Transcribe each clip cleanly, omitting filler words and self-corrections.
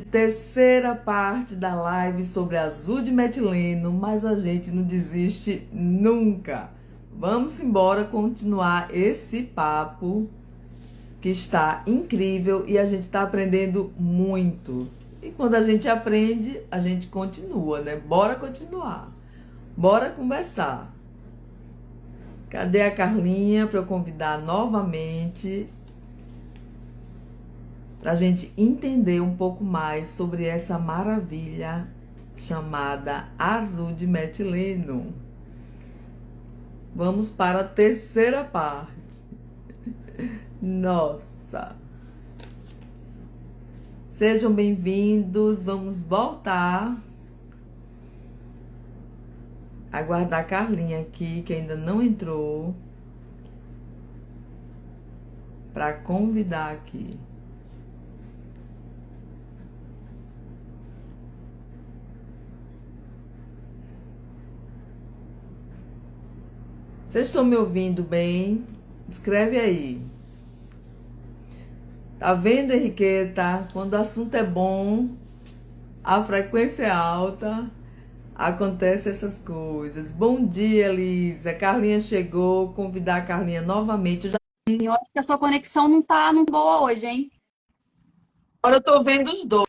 Terceira parte da live sobre azul de metileno, mas a gente não desiste nunca. Vamos embora continuar esse papo que está incrível e a gente está aprendendo muito. E quando a gente aprende, a gente continua, né? Bora continuar. Bora conversar. Cadê a Carlinha para eu convidar novamente? Para a gente entender um pouco mais sobre essa maravilha chamada azul de metileno. Vamos para a terceira parte. Nossa! Sejam bem-vindos, vamos voltar. Aguardar a Carlinha aqui, que ainda não entrou, para convidar aqui. Vocês estão me ouvindo bem? Escreve aí. Tá vendo, Henriqueta? Quando o assunto é bom, a frequência é alta, acontece essas coisas. Bom dia, Lisa. Carlinha chegou, convidar a Carlinha novamente. Eu acho que a sua conexão não tá boa hoje, hein? Agora eu tô vendo os dois.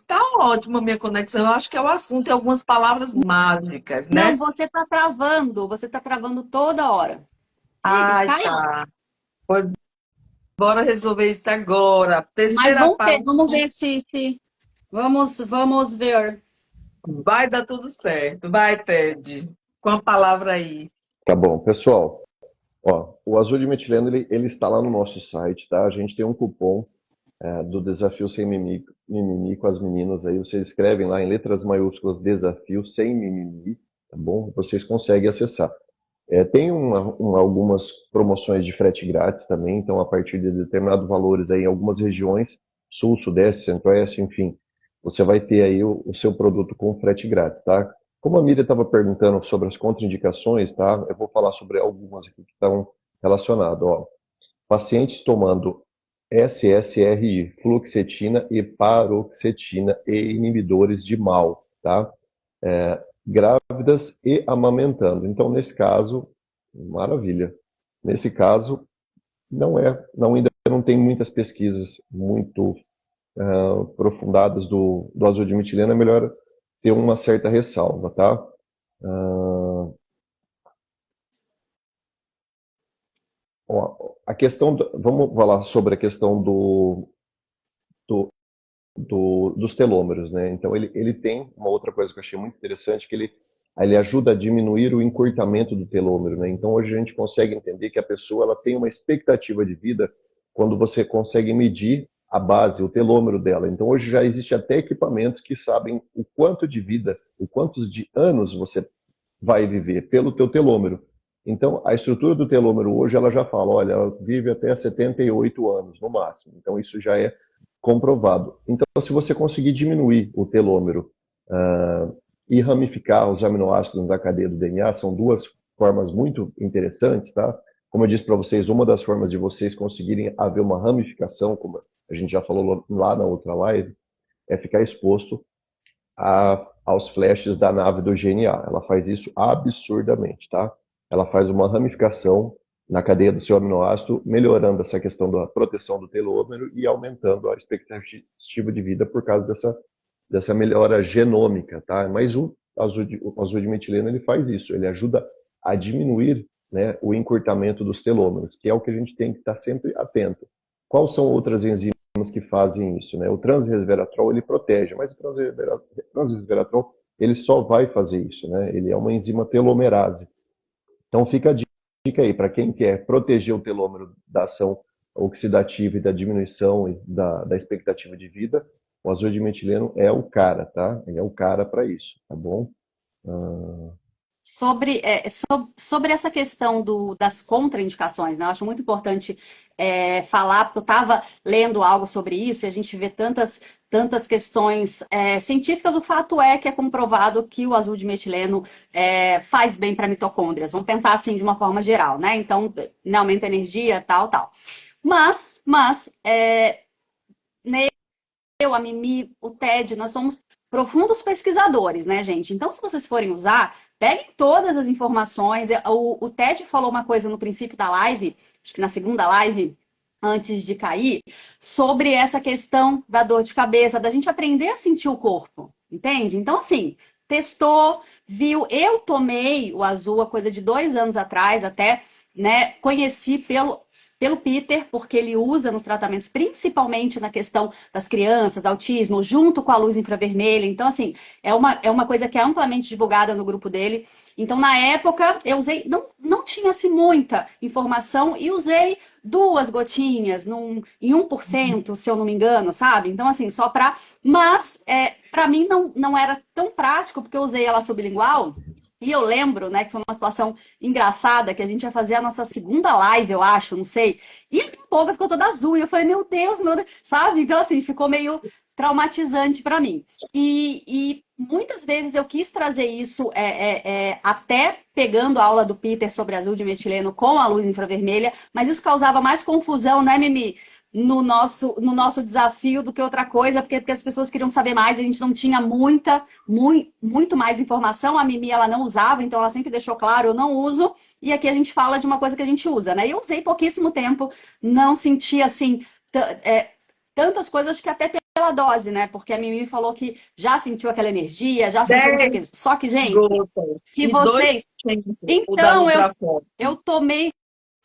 Tá ótima a minha conexão. Eu acho que é o assunto e algumas palavras mágicas, Não, né? você tá travando toda hora. E Ai, cai alto. tá. Pois bora resolver isso agora. Mas Terceira parte, vamos ver se vamos ver. vai dar tudo certo. Vai, Ted. Com a palavra aí. Tá bom, pessoal. Ó, o azul de metileno ele está lá no nosso site, tá? A gente tem um cupom do Desafio Sem Mimimi com as meninas aí. Vocês escrevem lá em letras maiúsculas Desafio Sem Mimimi, tá bom? Vocês conseguem acessar. Tem algumas promoções de frete grátis também, então a partir de determinados valores aí em algumas regiões, sul, sudeste, centro-oeste, enfim, você vai ter aí o seu produto com frete grátis, tá? Como a Miriam estava perguntando sobre as contraindicações, tá? Eu vou falar sobre algumas aqui que estão relacionadas, ó. Pacientes tomando SSRI, fluoxetina e paroxetina e inibidores de mal, tá? Grávidas e amamentando. Então, nesse caso, maravilha. Nesse caso, ainda não tem muitas pesquisas muito aprofundadas do azul de metileno, é melhor ter uma certa ressalva, tá? A questão, vamos falar sobre a questão do, dos telômeros, né? Então ele tem uma outra coisa que eu achei muito interessante, que ele ajuda a diminuir o encurtamento do telômero, né? Então hoje a gente consegue entender que a pessoa ela tem uma expectativa de vida quando você consegue medir a base, o telômero dela. Então hoje já existe até equipamentos que sabem o quanto de vida, o quantos de anos você vai viver pelo teu telômero. Então, a estrutura do telômero hoje, ela já fala, olha, ela vive até 78 anos no máximo. Então, isso já é comprovado. Então, se você conseguir diminuir o telômero e ramificar os aminoácidos da cadeia do DNA, são duas formas muito interessantes, tá? Como eu disse para vocês, uma das formas de vocês conseguirem haver uma ramificação, como a gente já falou lá na outra live, é ficar exposto aos flashes da nave do GNA. Ela faz isso absurdamente, tá? Ela faz uma ramificação na cadeia do seu aminoácido, melhorando essa questão da proteção do telômero e aumentando a expectativa de vida por causa dessa melhora genômica, tá? Mas o azul de metileno ele faz isso, ele ajuda a diminuir, né, o encurtamento dos telômeros, que é o que a gente tem que estar sempre atento. Quais são outras enzimas que fazem isso, né? O transresveratrol ele protege, mas o transresveratrol ele só vai fazer isso, né? Ele é uma enzima telomerase. Então fica a dica aí para quem quer proteger o telômero da ação oxidativa e da diminuição e da expectativa de vida, o azul de metileno é o cara, tá? Ele é o cara para isso, tá bom? Ah, Sobre essa questão das contraindicações, né? Eu acho muito importante falar, porque eu estava lendo algo sobre isso e a gente vê tantas questões científicas. O fato é que é comprovado que o azul de metileno faz bem para mitocôndrias. Vamos pensar assim de uma forma geral, né? Então, né, aumenta a energia, tal, tal. Mas a Mimi, o Ted, nós somos profundos pesquisadores, né, gente? Então, se vocês forem usar, peguem todas as informações. O Ted falou uma coisa no princípio da live, acho que na segunda live, antes de cair, sobre essa questão da dor de cabeça, da gente aprender a sentir o corpo, entende? Então, assim, testou, viu. Eu tomei o azul há coisa de 2 anos atrás, até, né? Conheci pelo Peter, porque ele usa nos tratamentos, principalmente na questão das crianças, autismo, junto com a luz infravermelha. Então, assim, é uma coisa que é amplamente divulgada no grupo dele. Então, na época, eu usei, não tinha assim muita informação e usei 2 gotinhas em 1%, se eu não me engano, sabe? Então, assim, só para. Mas, para mim, não era tão prático, porque eu usei ela sublingual. E eu lembro, né, que foi uma situação engraçada, que a gente ia fazer a nossa segunda live, eu acho, não sei. E a minha boca ficou toda azul. E eu falei, meu Deus, sabe? Então, assim, ficou meio traumatizante para mim. E muitas vezes eu quis trazer isso, até pegando a aula do Peter sobre azul de metileno com a luz infravermelha, mas isso causava mais confusão, né, Mimi? No nosso desafio do que outra coisa, porque as pessoas queriam saber mais, a gente não tinha muito mais informação, a Mimi ela não usava, então ela sempre deixou claro, eu não uso, e aqui a gente fala de uma coisa que a gente usa, né? E eu usei pouquíssimo tempo, não senti assim tantas coisas, acho que até pela dose, né? Porque a Mimi falou que já sentiu aquela energia, já sentiu não sei o 10 quê. Só que, gente, gotas se e vocês. 2%, o da Então, Nutrafol. eu tomei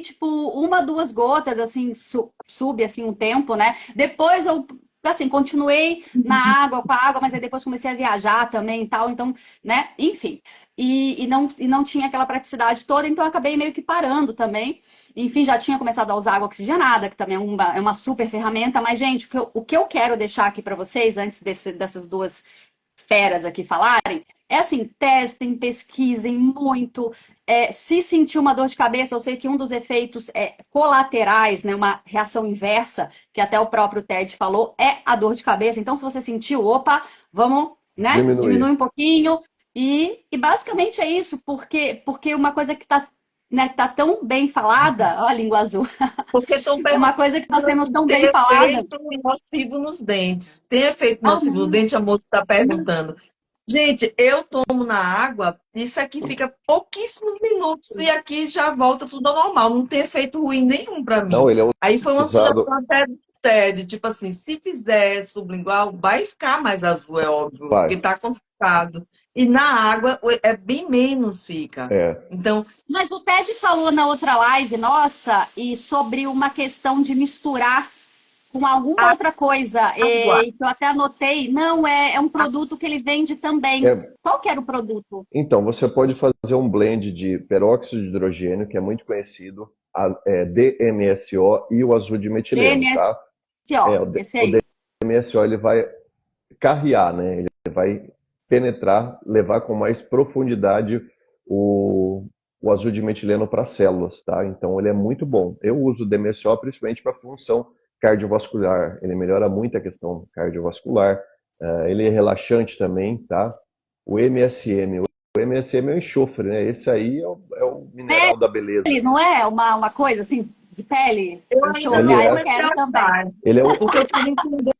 tipo 1, 2 gotas, assim, sub, assim, um tempo, né? Depois eu, assim, continuei na água, com a água, mas aí depois comecei a viajar também e tal, então, né? Enfim. E não tinha aquela praticidade toda, então eu acabei meio que parando também. Enfim, já tinha começado a usar água oxigenada, que também é uma super ferramenta, mas, gente, o que eu quero deixar aqui para vocês, antes dessas duas feras aqui falarem, é assim, testem, pesquisem muito. Se sentir uma dor de cabeça, eu sei que um dos efeitos colaterais, né, uma reação inversa, que até o próprio Ted falou, é a dor de cabeça. Então, se você sentiu, opa, vamos, né, Diminuir. diminuir um pouquinho. E basicamente é isso, porque uma coisa que está, né, tá tão bem falada, ó a língua azul, Porque estão uma coisa que está perguntando sendo se tão tem bem falada. efeito nocivo nos dentes. Tem efeito Ah, nocivo no dente? A moça está perguntando. Gente, eu tomo na água, isso aqui fica pouquíssimos minutos e aqui já volta tudo ao normal. Não tem efeito ruim nenhum para Não, mim. ele é Aí foi uma usado. sugestão até do TED, tipo assim, se fizer sublingual, vai ficar mais azul, é óbvio, porque Vai. está concentrado. E na água é bem menos fica. É. Então, Mas o Ted falou na outra live, nossa, e sobre uma questão de misturar com alguma outra coisa, água. que eu até anotei, não é um produto que ele vende também. É. Qual que era o produto? Então, você pode fazer um blend de peróxido de hidrogênio, que é muito conhecido, DMSO e o azul de metileno, tá? DMSO, O esse aí. DMSO ele vai carrear, né? Ele vai penetrar, levar com mais profundidade o azul de metileno para as células, tá? Então ele é muito bom. Eu uso o DMSO principalmente para função cardiovascular. Ele melhora muito a questão cardiovascular. Ele é relaxante também, tá? O MSM. O MSM é o enxofre, né? Esse aí é o mineral da beleza. Pele, não é uma coisa assim, de pele? Eu ainda Enxofre, Ele não eu é, comecei quero a também. usar, ele é o, porque eu quero entender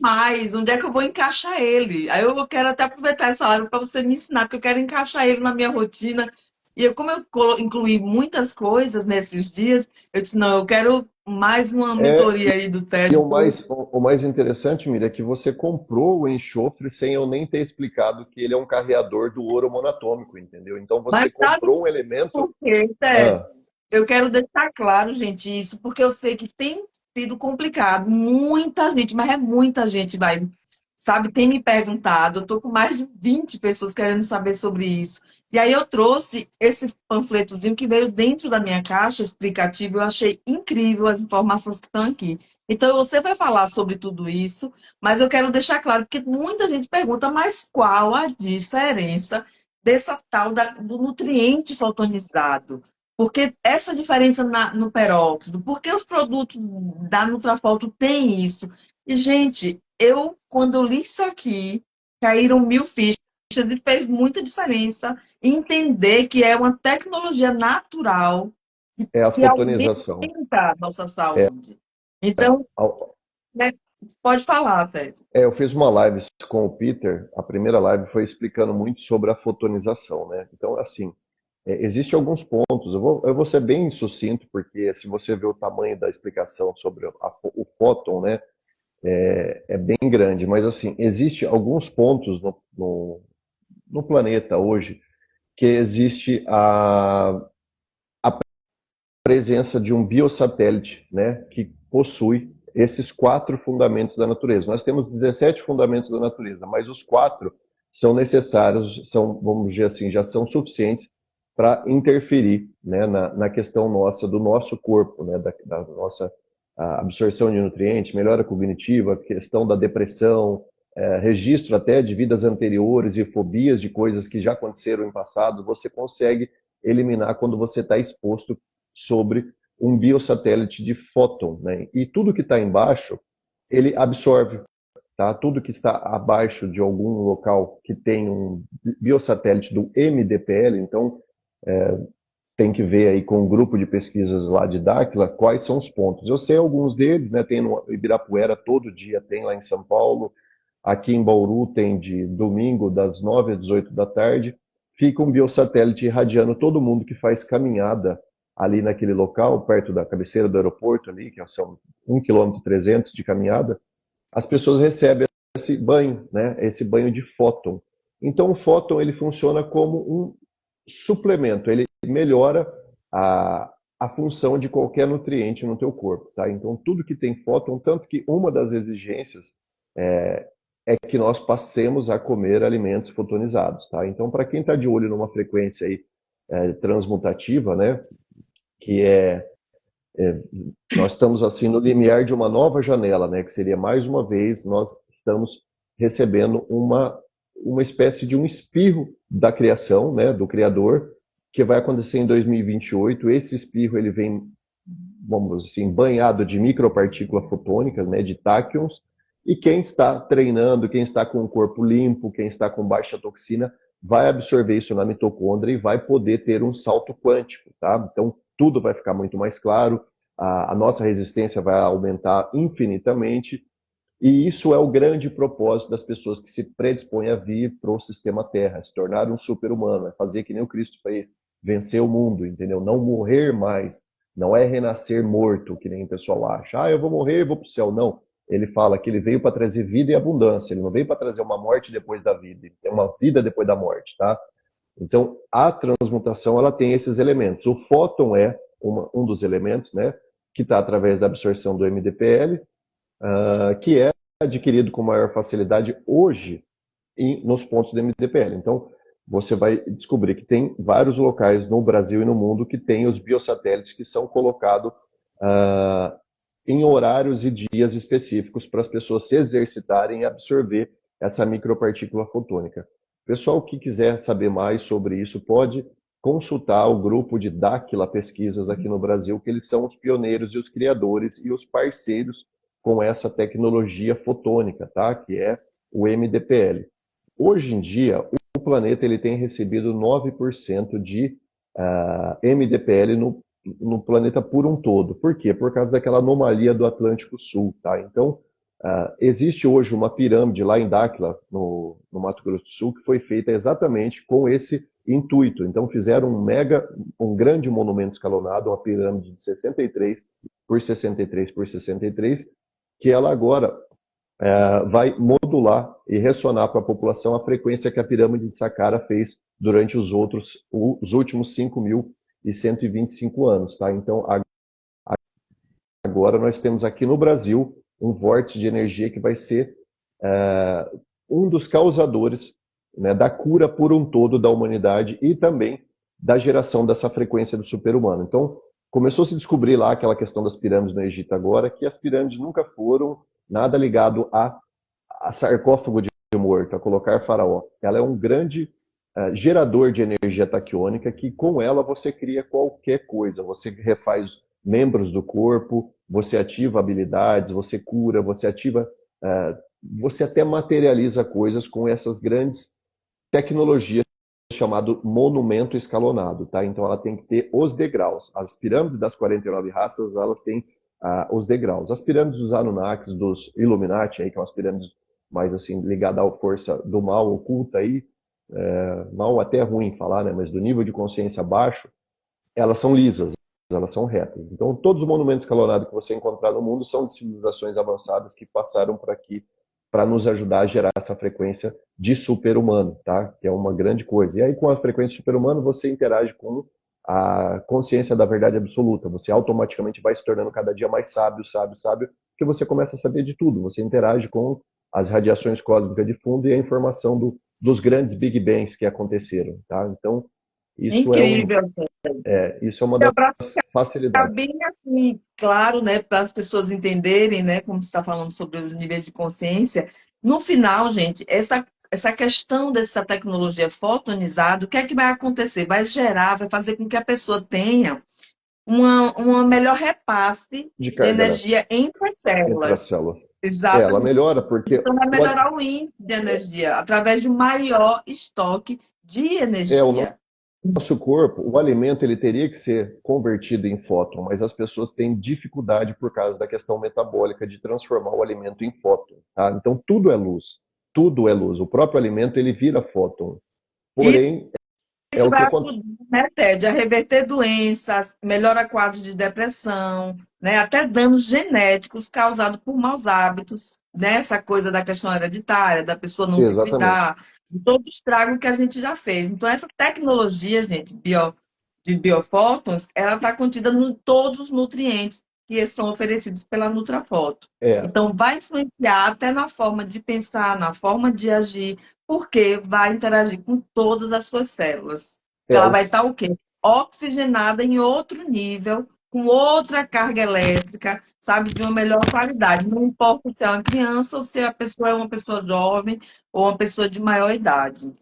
mais onde é que eu vou encaixar ele. Aí eu quero até aproveitar essa live para você me ensinar, porque eu quero encaixar ele na minha rotina. E como eu incluí muitas coisas nesses dias, eu disse, não, eu quero mais uma é mentoria aí do E TED. o mais interessante, Mira, é que você comprou o enxofre sem eu nem ter explicado que ele é um carreador do ouro monatômico, entendeu? Então você Mas sabe comprou um elemento. por quê, TED? Ah, Eu quero deixar claro, gente, isso, porque eu sei que tem sido complicado. Muita gente, mas é muita gente, vai, sabe, tem me perguntado. Eu tô com mais de 20 pessoas querendo saber sobre isso. E aí eu trouxe esse panfletozinho que veio dentro da minha caixa explicativa. Eu achei incrível as informações que estão aqui. Então você vai falar sobre tudo isso, mas eu quero deixar claro, porque muita gente pergunta, mas qual a diferença dessa tal do nutriente fotonizado? Porque essa diferença no peróxido, porque os produtos da Nutrafoto têm isso. E, gente, quando eu li isso aqui, caíram 1.000 fichas e fez muita diferença entender que é uma tecnologia natural é a que aumenta fotonização. a nossa saúde. Então, Ao- né, Pode falar, até. Eu fiz uma live com o Peter, a primeira live foi explicando muito sobre a fotonização, né? Então, assim, existem alguns pontos, eu vou ser bem sucinto, porque se você vê o tamanho da explicação sobre o fóton, né, é bem grande, mas assim, existe alguns pontos no planeta hoje que existe a presença de um biosatélite, né, que possui esses 4 fundamentos da natureza. Nós temos 17 fundamentos da natureza, mas os 4 são necessários, são, vamos dizer assim, já são suficientes para interferir, né, na questão nossa, do nosso corpo, né, da nossa absorção de nutrientes, melhora cognitiva, questão da depressão, registro até de vidas anteriores e fobias de coisas que já aconteceram em passado, você consegue eliminar quando você está exposto sobre um biosatélite de fóton, né? E tudo que está embaixo, ele absorve, tá? Tudo que está abaixo de algum local que tem um biosatélite do MDPL, então tem que ver aí com o grupo de pesquisas lá de Dáquila quais são os pontos. Eu sei alguns deles, né? Tem no Ibirapuera todo dia, tem lá em São Paulo, aqui em Bauru tem de domingo das 9 às 18 da tarde. Fica um biosatélite irradiando todo mundo que faz caminhada ali naquele local, perto da cabeceira do aeroporto ali, que são 1,3 km de caminhada. As pessoas recebem esse banho, né? Esse banho de fóton. Então o fóton ele funciona como um suplemento, ele melhora a função de qualquer nutriente no teu corpo, tá? Então tudo que tem fóton, tanto que uma das exigências é que nós passemos a comer alimentos fotonizados, tá? Então para quem está de olho numa frequência aí transmutativa, né, que nós estamos assim no limiar de uma nova janela, né, que seria mais uma vez nós estamos recebendo uma espécie de um espirro da criação, né, do criador, que vai acontecer em 2028. Esse espirro ele vem, vamos assim, banhado de micropartículas fotônicas, né, de táquions, e quem está treinando, quem está com o corpo limpo, quem está com baixa toxina, vai absorver isso na mitocôndria e vai poder ter um salto quântico, tá? Então, tudo vai ficar muito mais claro, a nossa resistência vai aumentar infinitamente, e isso é o grande propósito das pessoas que se predispõem a vir para o sistema Terra, se tornar um super-humano, é fazer que nem o Cristo fez, vencer o mundo, entendeu? Não morrer mais, não é renascer morto, que nem o pessoal acha. Ah, eu vou morrer e vou para o céu. Não, ele fala que ele veio para trazer vida e abundância, ele não veio para trazer uma morte depois da vida, é uma vida depois da morte, tá? Então, a transmutação ela tem esses elementos. O fóton é um dos elementos, né, que está através da absorção do MDPL, que é adquirido com maior facilidade hoje nos pontos do MDPL. Então, você vai descobrir que tem vários locais no Brasil e no mundo que tem os biosatélites que são colocados em horários e dias específicos para as pessoas se exercitarem e absorver essa micropartícula fotônica. Pessoal que quiser saber mais sobre isso pode consultar o grupo de Dáquila Pesquisas aqui no Brasil, que eles são os pioneiros e os criadores e os parceiros com essa tecnologia fotônica, tá? Que é o MDPL. Hoje em dia, o planeta ele tem recebido 9% de MDPL no planeta por um todo. Por quê? Por causa daquela anomalia do Atlântico Sul, tá? Então, existe hoje uma pirâmide lá em Dáquila, no Mato Grosso do Sul, que foi feita exatamente com esse intuito. Então, fizeram um grande monumento escalonado, uma pirâmide de 63 por 63 por 63, que ela agora vai modular e ressonar para a população a frequência que a pirâmide de Saqqara fez durante os últimos 5.125 anos. Tá? Então, agora nós temos aqui no Brasil um vórtice de energia que vai ser um dos causadores, né, da cura por um todo da humanidade e também da geração dessa frequência do super-humano. Então, começou a se descobrir lá aquela questão das pirâmides no Egito agora, que as pirâmides nunca foram nada ligado a sarcófago de morto, a colocar faraó. Ela é um grande gerador de energia taquiônica que com ela você cria qualquer coisa. Você refaz membros do corpo, você ativa habilidades, você cura, você ativa, você até materializa coisas com essas grandes tecnologias chamado monumento escalonado, tá? Então ela tem que ter os degraus. As pirâmides das 49 raças, elas têm os degraus. As pirâmides dos Anunnakis, dos Illuminati, aí, que são as pirâmides mais assim ligadas à força do mal oculta aí, mal até é ruim falar, né, mas do nível de consciência baixo, elas são lisas, elas são retas. Então, todos os monumentos escalonados que você encontrar no mundo são de civilizações avançadas que passaram por aqui para nos ajudar a gerar essa frequência de super-humano, tá? Que é uma grande coisa. E aí, com a frequência super-humano, você interage com a consciência da verdade absoluta. Você automaticamente vai se tornando cada dia mais sábio, sábio, sábio, porque você começa a saber de tudo. Você interage com as radiações cósmicas de fundo e a informação dos grandes Big Bangs que aconteceram, tá? Então, isso Incrível. isso é uma das Tá facilidades. bem assim, claro, né, para as pessoas entenderem, né, como você está falando sobre os níveis de consciência. No final, gente, essa questão dessa tecnologia fotonizada, o que é que vai acontecer? Vai gerar, vai fazer com que a pessoa tenha uma melhor repasse De de carga, né? energia entre as Entre as células. células. Ela Exatamente. melhora porque Então, vai melhorar o índice de energia através de um maior estoque de o energia. nosso corpo, o alimento, ele teria que ser convertido em fóton, mas as pessoas têm dificuldade por causa da questão metabólica de transformar o alimento em fóton, tá? Então, tudo é luz. Tudo é luz. O próprio alimento, ele vira fóton. Porém, é Isso o que vai acontece. ajudar, né, Ted, a reverter doenças, melhora quadros de depressão, né, até danos genéticos causados por maus hábitos, né, essa coisa da questão hereditária, da pessoa não se Exatamente. cuidar, de todo o estrago que a gente já fez. Então, essa tecnologia, gente, de biofótons, ela está contida em todos os nutrientes que são oferecidos pela Nutrafoto. É, Então, vai influenciar até na forma de pensar, na forma de agir, porque vai interagir com todas as suas células. é Ela o vai estar o quê? Oxigenada em outro nível, com outra carga elétrica, sabe, de uma melhor qualidade. Não importa se é uma criança ou se a pessoa é uma pessoa jovem ou uma pessoa de maior idade.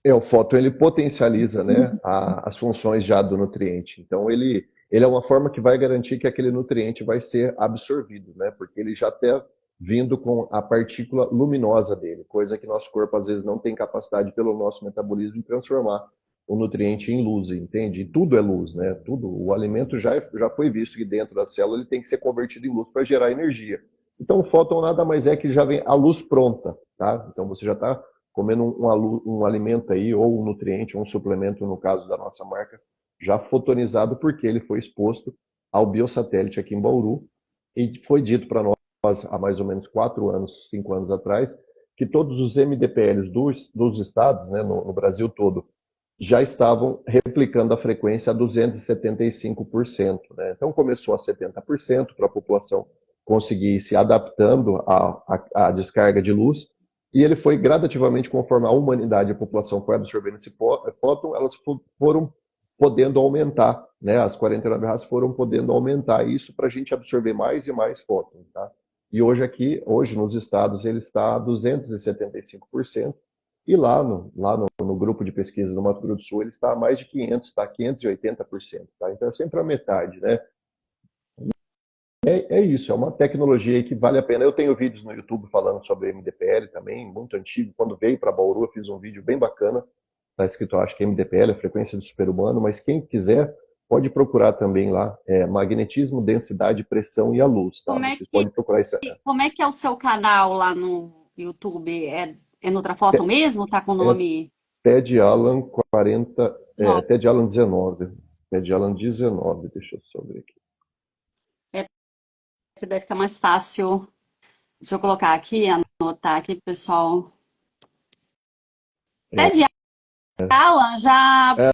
o fóton ele potencializa, né, as funções já do nutriente. Então ele é uma forma que vai garantir que aquele nutriente vai ser absorvido, né, porque ele já está vindo com a partícula luminosa dele, coisa que nosso corpo às vezes não tem capacidade pelo nosso metabolismo de transformar o nutriente em luz, entende? E tudo é luz, né? Tudo, o alimento já foi visto que dentro da célula ele tem que ser convertido em luz para gerar energia. Então o fóton nada mais é que já vem a luz pronta, tá? Então você já está comendo um alimento aí, ou um nutriente, ou um suplemento, no caso da nossa marca, já fotonizado, porque ele foi exposto ao biosatélite aqui em Bauru, e foi dito para nós há mais ou menos 4 anos, 5 anos atrás, que todos os MDPLs dos estados, né, no Brasil todo, já estavam replicando a frequência a 275%. Né? Então começou a 70% para a população conseguir ir se adaptando à descarga de luz, e ele foi gradativamente, conforme a humanidade e a população foi absorvendo esse fóton, elas foram podendo aumentar, né? As 49 raças foram podendo aumentar isso para a gente absorver mais e mais fóton, tá? E hoje nos estados, ele está a 275%, e lá no grupo de pesquisa do Mato Grosso do Sul, ele está a mais de 500, está a 580%, tá? Então é sempre a metade, né? É isso, é uma tecnologia aí que vale a pena. Eu tenho vídeos no YouTube falando sobre MDPL também, muito antigo. Quando veio para Bauru, eu fiz um vídeo bem bacana. Está escrito, acho que MDPL, a frequência do super-humano, mas quem quiser pode procurar também lá, magnetismo, densidade, pressão e a luz, tá? Como é Vocês que, podem procurar isso. como é que é o seu canal lá no YouTube? É Nutrafoto mesmo? Tá com o É nome? Ted Allen 40, Não, Ted Allen 19. Ted Allen 19, deixa eu só ver aqui. deve ficar mais fácil. Deixa eu colocar aqui, anotar aqui, pessoal. É, Ted Alan já é, não,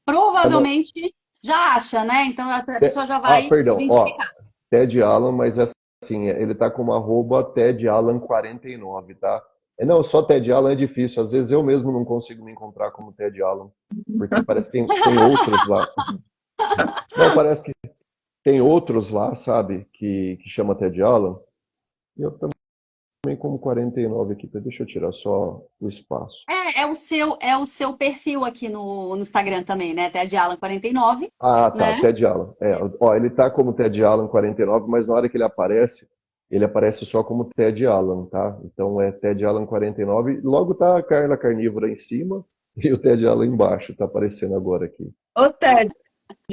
provavelmente já acha, né? Então a pessoa já vai perdão, ó, identificar. Ted Allen, mas é assim, ele tá com uma arroba Ted Allen 49, tá? Não, só Ted Allen é difícil, às vezes eu mesmo não consigo me encontrar como Ted Allen, porque parece que tem outros lá. Não, parece que tem outros lá, sabe, que chama Ted Allen, e eu também como 49 aqui, deixa eu tirar só o espaço. É o seu perfil aqui no Instagram também, né? Ted Alan 49, Ah, tá, né? Ted Allen. Ó, ele tá como Ted Allen 49, mas na hora que ele aparece só como Ted Allen, tá? Então é Ted Allen 49, logo tá a Carla Carnívora em cima e o Ted Allen embaixo, tá aparecendo agora aqui. Ô, Ted,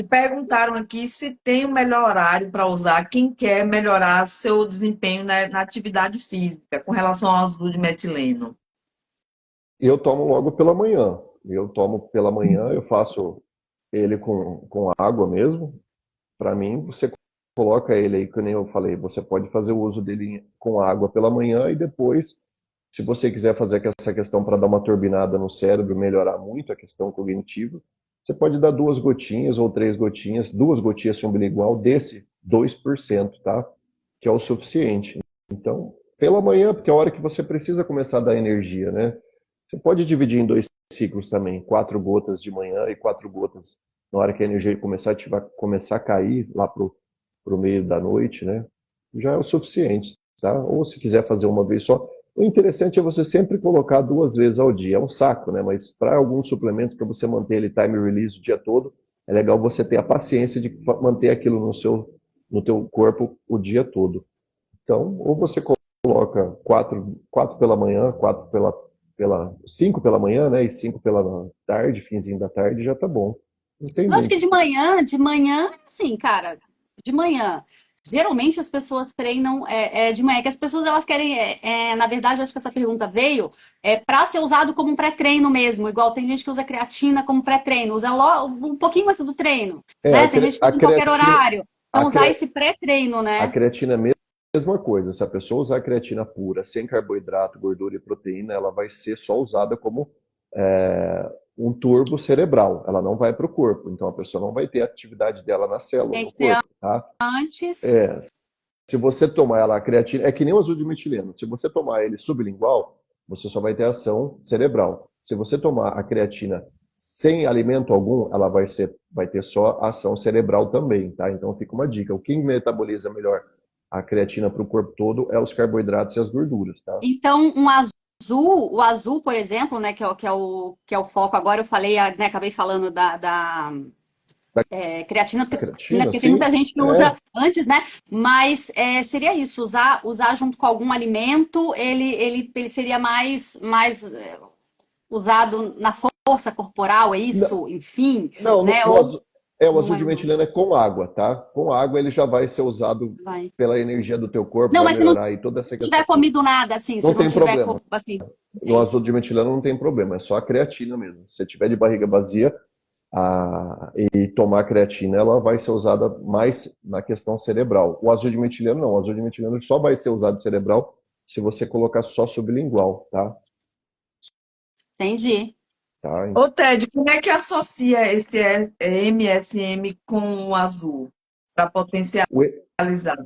Perguntaram aqui se tem o melhor horário para usar quem quer melhorar seu desempenho na atividade física com relação ao azul de metileno. Eu tomo logo pela manhã. Eu tomo pela manhã, eu faço ele com água mesmo. Para mim, você coloca ele aí, que nem eu falei, você pode fazer o uso dele com água pela manhã e depois, se você quiser fazer essa questão para dar uma turbinada no cérebro, melhorar muito a questão cognitiva, você pode dar 2 gotinhas ou 3 gotinhas, 2 gotinhas sublingual desse 2%, tá? Que é o suficiente. Então, pela manhã, porque é a hora que você precisa começar a dar energia, né? Você pode dividir em 2 ciclos também, 4 gotas de manhã e 4 gotas na hora que a energia começar a cair lá pro meio da noite, né? Já é o suficiente, tá? Ou se quiser fazer uma vez só. O interessante é você sempre colocar 2 vezes ao dia. É um saco, né? Mas para alguns suplementos, para você manter ele time release o dia todo, é legal você ter a paciência de manter aquilo no teu corpo o dia todo. Então, ou você coloca 4 pela manhã, 5 pela manhã, né? E 5 pela tarde, finzinho da tarde, já tá bom. Não tem Eu acho que muito. de manhã, assim, cara, de manhã. Geralmente as pessoas treinam de manhã, que as pessoas elas querem, na verdade, eu acho que essa pergunta veio para ser usado como um pré-treino mesmo, igual tem gente que usa creatina como pré-treino, usa logo um pouquinho antes do treino, É, né? Tem gente que a usa em qualquer creatina, horário. a, Então usar cre- esse pré-treino, a né? creatina é a mesma coisa. Se a pessoa usar a creatina pura, sem carboidrato, gordura e proteína, ela vai ser só usada como um turbo cerebral. Ela não vai para o corpo. Então a pessoa não vai ter a atividade dela na célula, Tem no que ser corpo, tá? antes. É, se você tomar ela, a creatina, é que nem o azul de metileno. Se você tomar ele sublingual, você só vai ter ação cerebral. Se você tomar a creatina sem alimento algum, ela vai ter só ação cerebral também, tá? Então fica uma dica. O que metaboliza melhor a creatina para o corpo todo é os carboidratos e as gorduras, tá? Então, o azul, por exemplo, né, que é o foco agora, eu falei, né, acabei falando da creatina, A né, creatina, porque tem muita sim, gente que usa antes, né? Mas seria isso, usar junto com algum alimento, ele seria mais usado na força corporal, é Não, isso? Enfim, não, né? Ou o não azul é de não, metileno é com água, tá? Com água ele já vai ser usado vai. pela energia do teu corpo, Não, vai mas se não melhorar aí toda essa questão tiver toda. comido nada, assim, se Não não tem tiver, problema. assim, No entendi. azul de metileno não tem problema, é só a creatina mesmo. Se você tiver de barriga vazia e tomar creatina, ela vai ser usada mais na questão cerebral. O azul de metileno não, o azul de metileno só vai ser usado cerebral se você colocar só sublingual, tá? Entendi. Tá? Ô, Ted, como é que associa esse MSM com o azul para potencializar? O,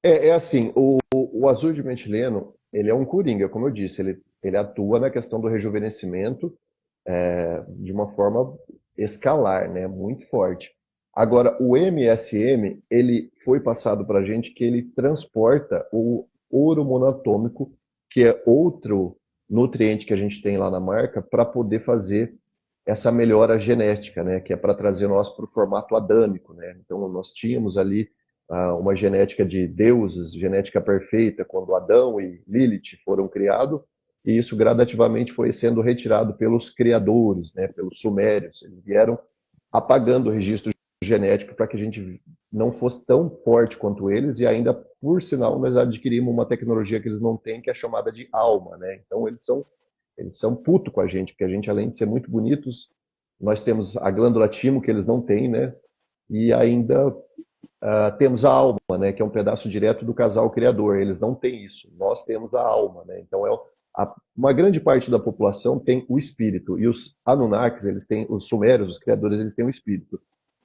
é assim, o azul de metileno, ele é um coringa, como eu disse, ele atua na questão do rejuvenescimento de uma forma escalar, né? Muito forte. Agora, o MSM, ele foi passado para a gente que ele transporta o ouro monatômico, que é outro nutriente que a gente tem lá na marca, para poder fazer essa melhora genética, né? Que é para trazer nós para o formato adâmico, né? Então, nós tínhamos ali uma genética de deuses, genética perfeita, quando Adão e Lilith foram criados, e isso gradativamente foi sendo retirado pelos criadores, né, pelos sumérios. Eles vieram apagando o registro genético para que a gente não fosse tão forte quanto eles, e ainda, por sinal, nós adquirimos uma tecnologia que eles não têm, que é chamada de alma. Né? Então, eles são puto com a gente, porque a gente, além de ser muito bonitos, nós temos a glândula timo, que eles não têm, né? E ainda temos a alma, né, que é um pedaço direto do casal criador. Eles não têm isso. Nós temos a alma, né? Então uma grande parte da população tem o espírito e os Anunnakis, eles têm os sumérios, os criadores, eles têm o espírito.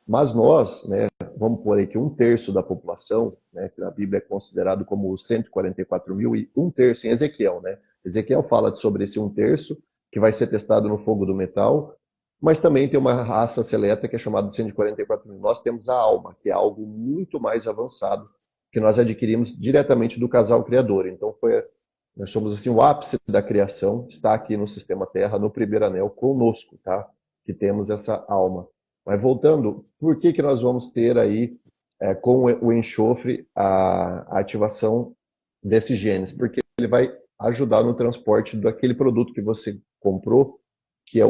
Mas nós, né, vamos por aí que 1/3 da população, né, que na Bíblia é considerado como os 144 mil e 1/3 em Ezequiel, né? Ezequiel fala sobre esse 1/3 que vai ser testado no fogo do metal, mas também tem uma raça seleta que é chamada de 144 mil. Nós temos a alma, que é algo muito mais avançado, que nós adquirimos diretamente do casal criador. Então, nós somos assim o ápice da criação, está aqui no sistema Terra, no primeiro anel, conosco, tá? Que temos essa alma. Mas voltando, por que que nós vamos ter aí, com o enxofre, a ativação desses genes? Porque ele vai ajudar no transporte daquele produto que você comprou, que é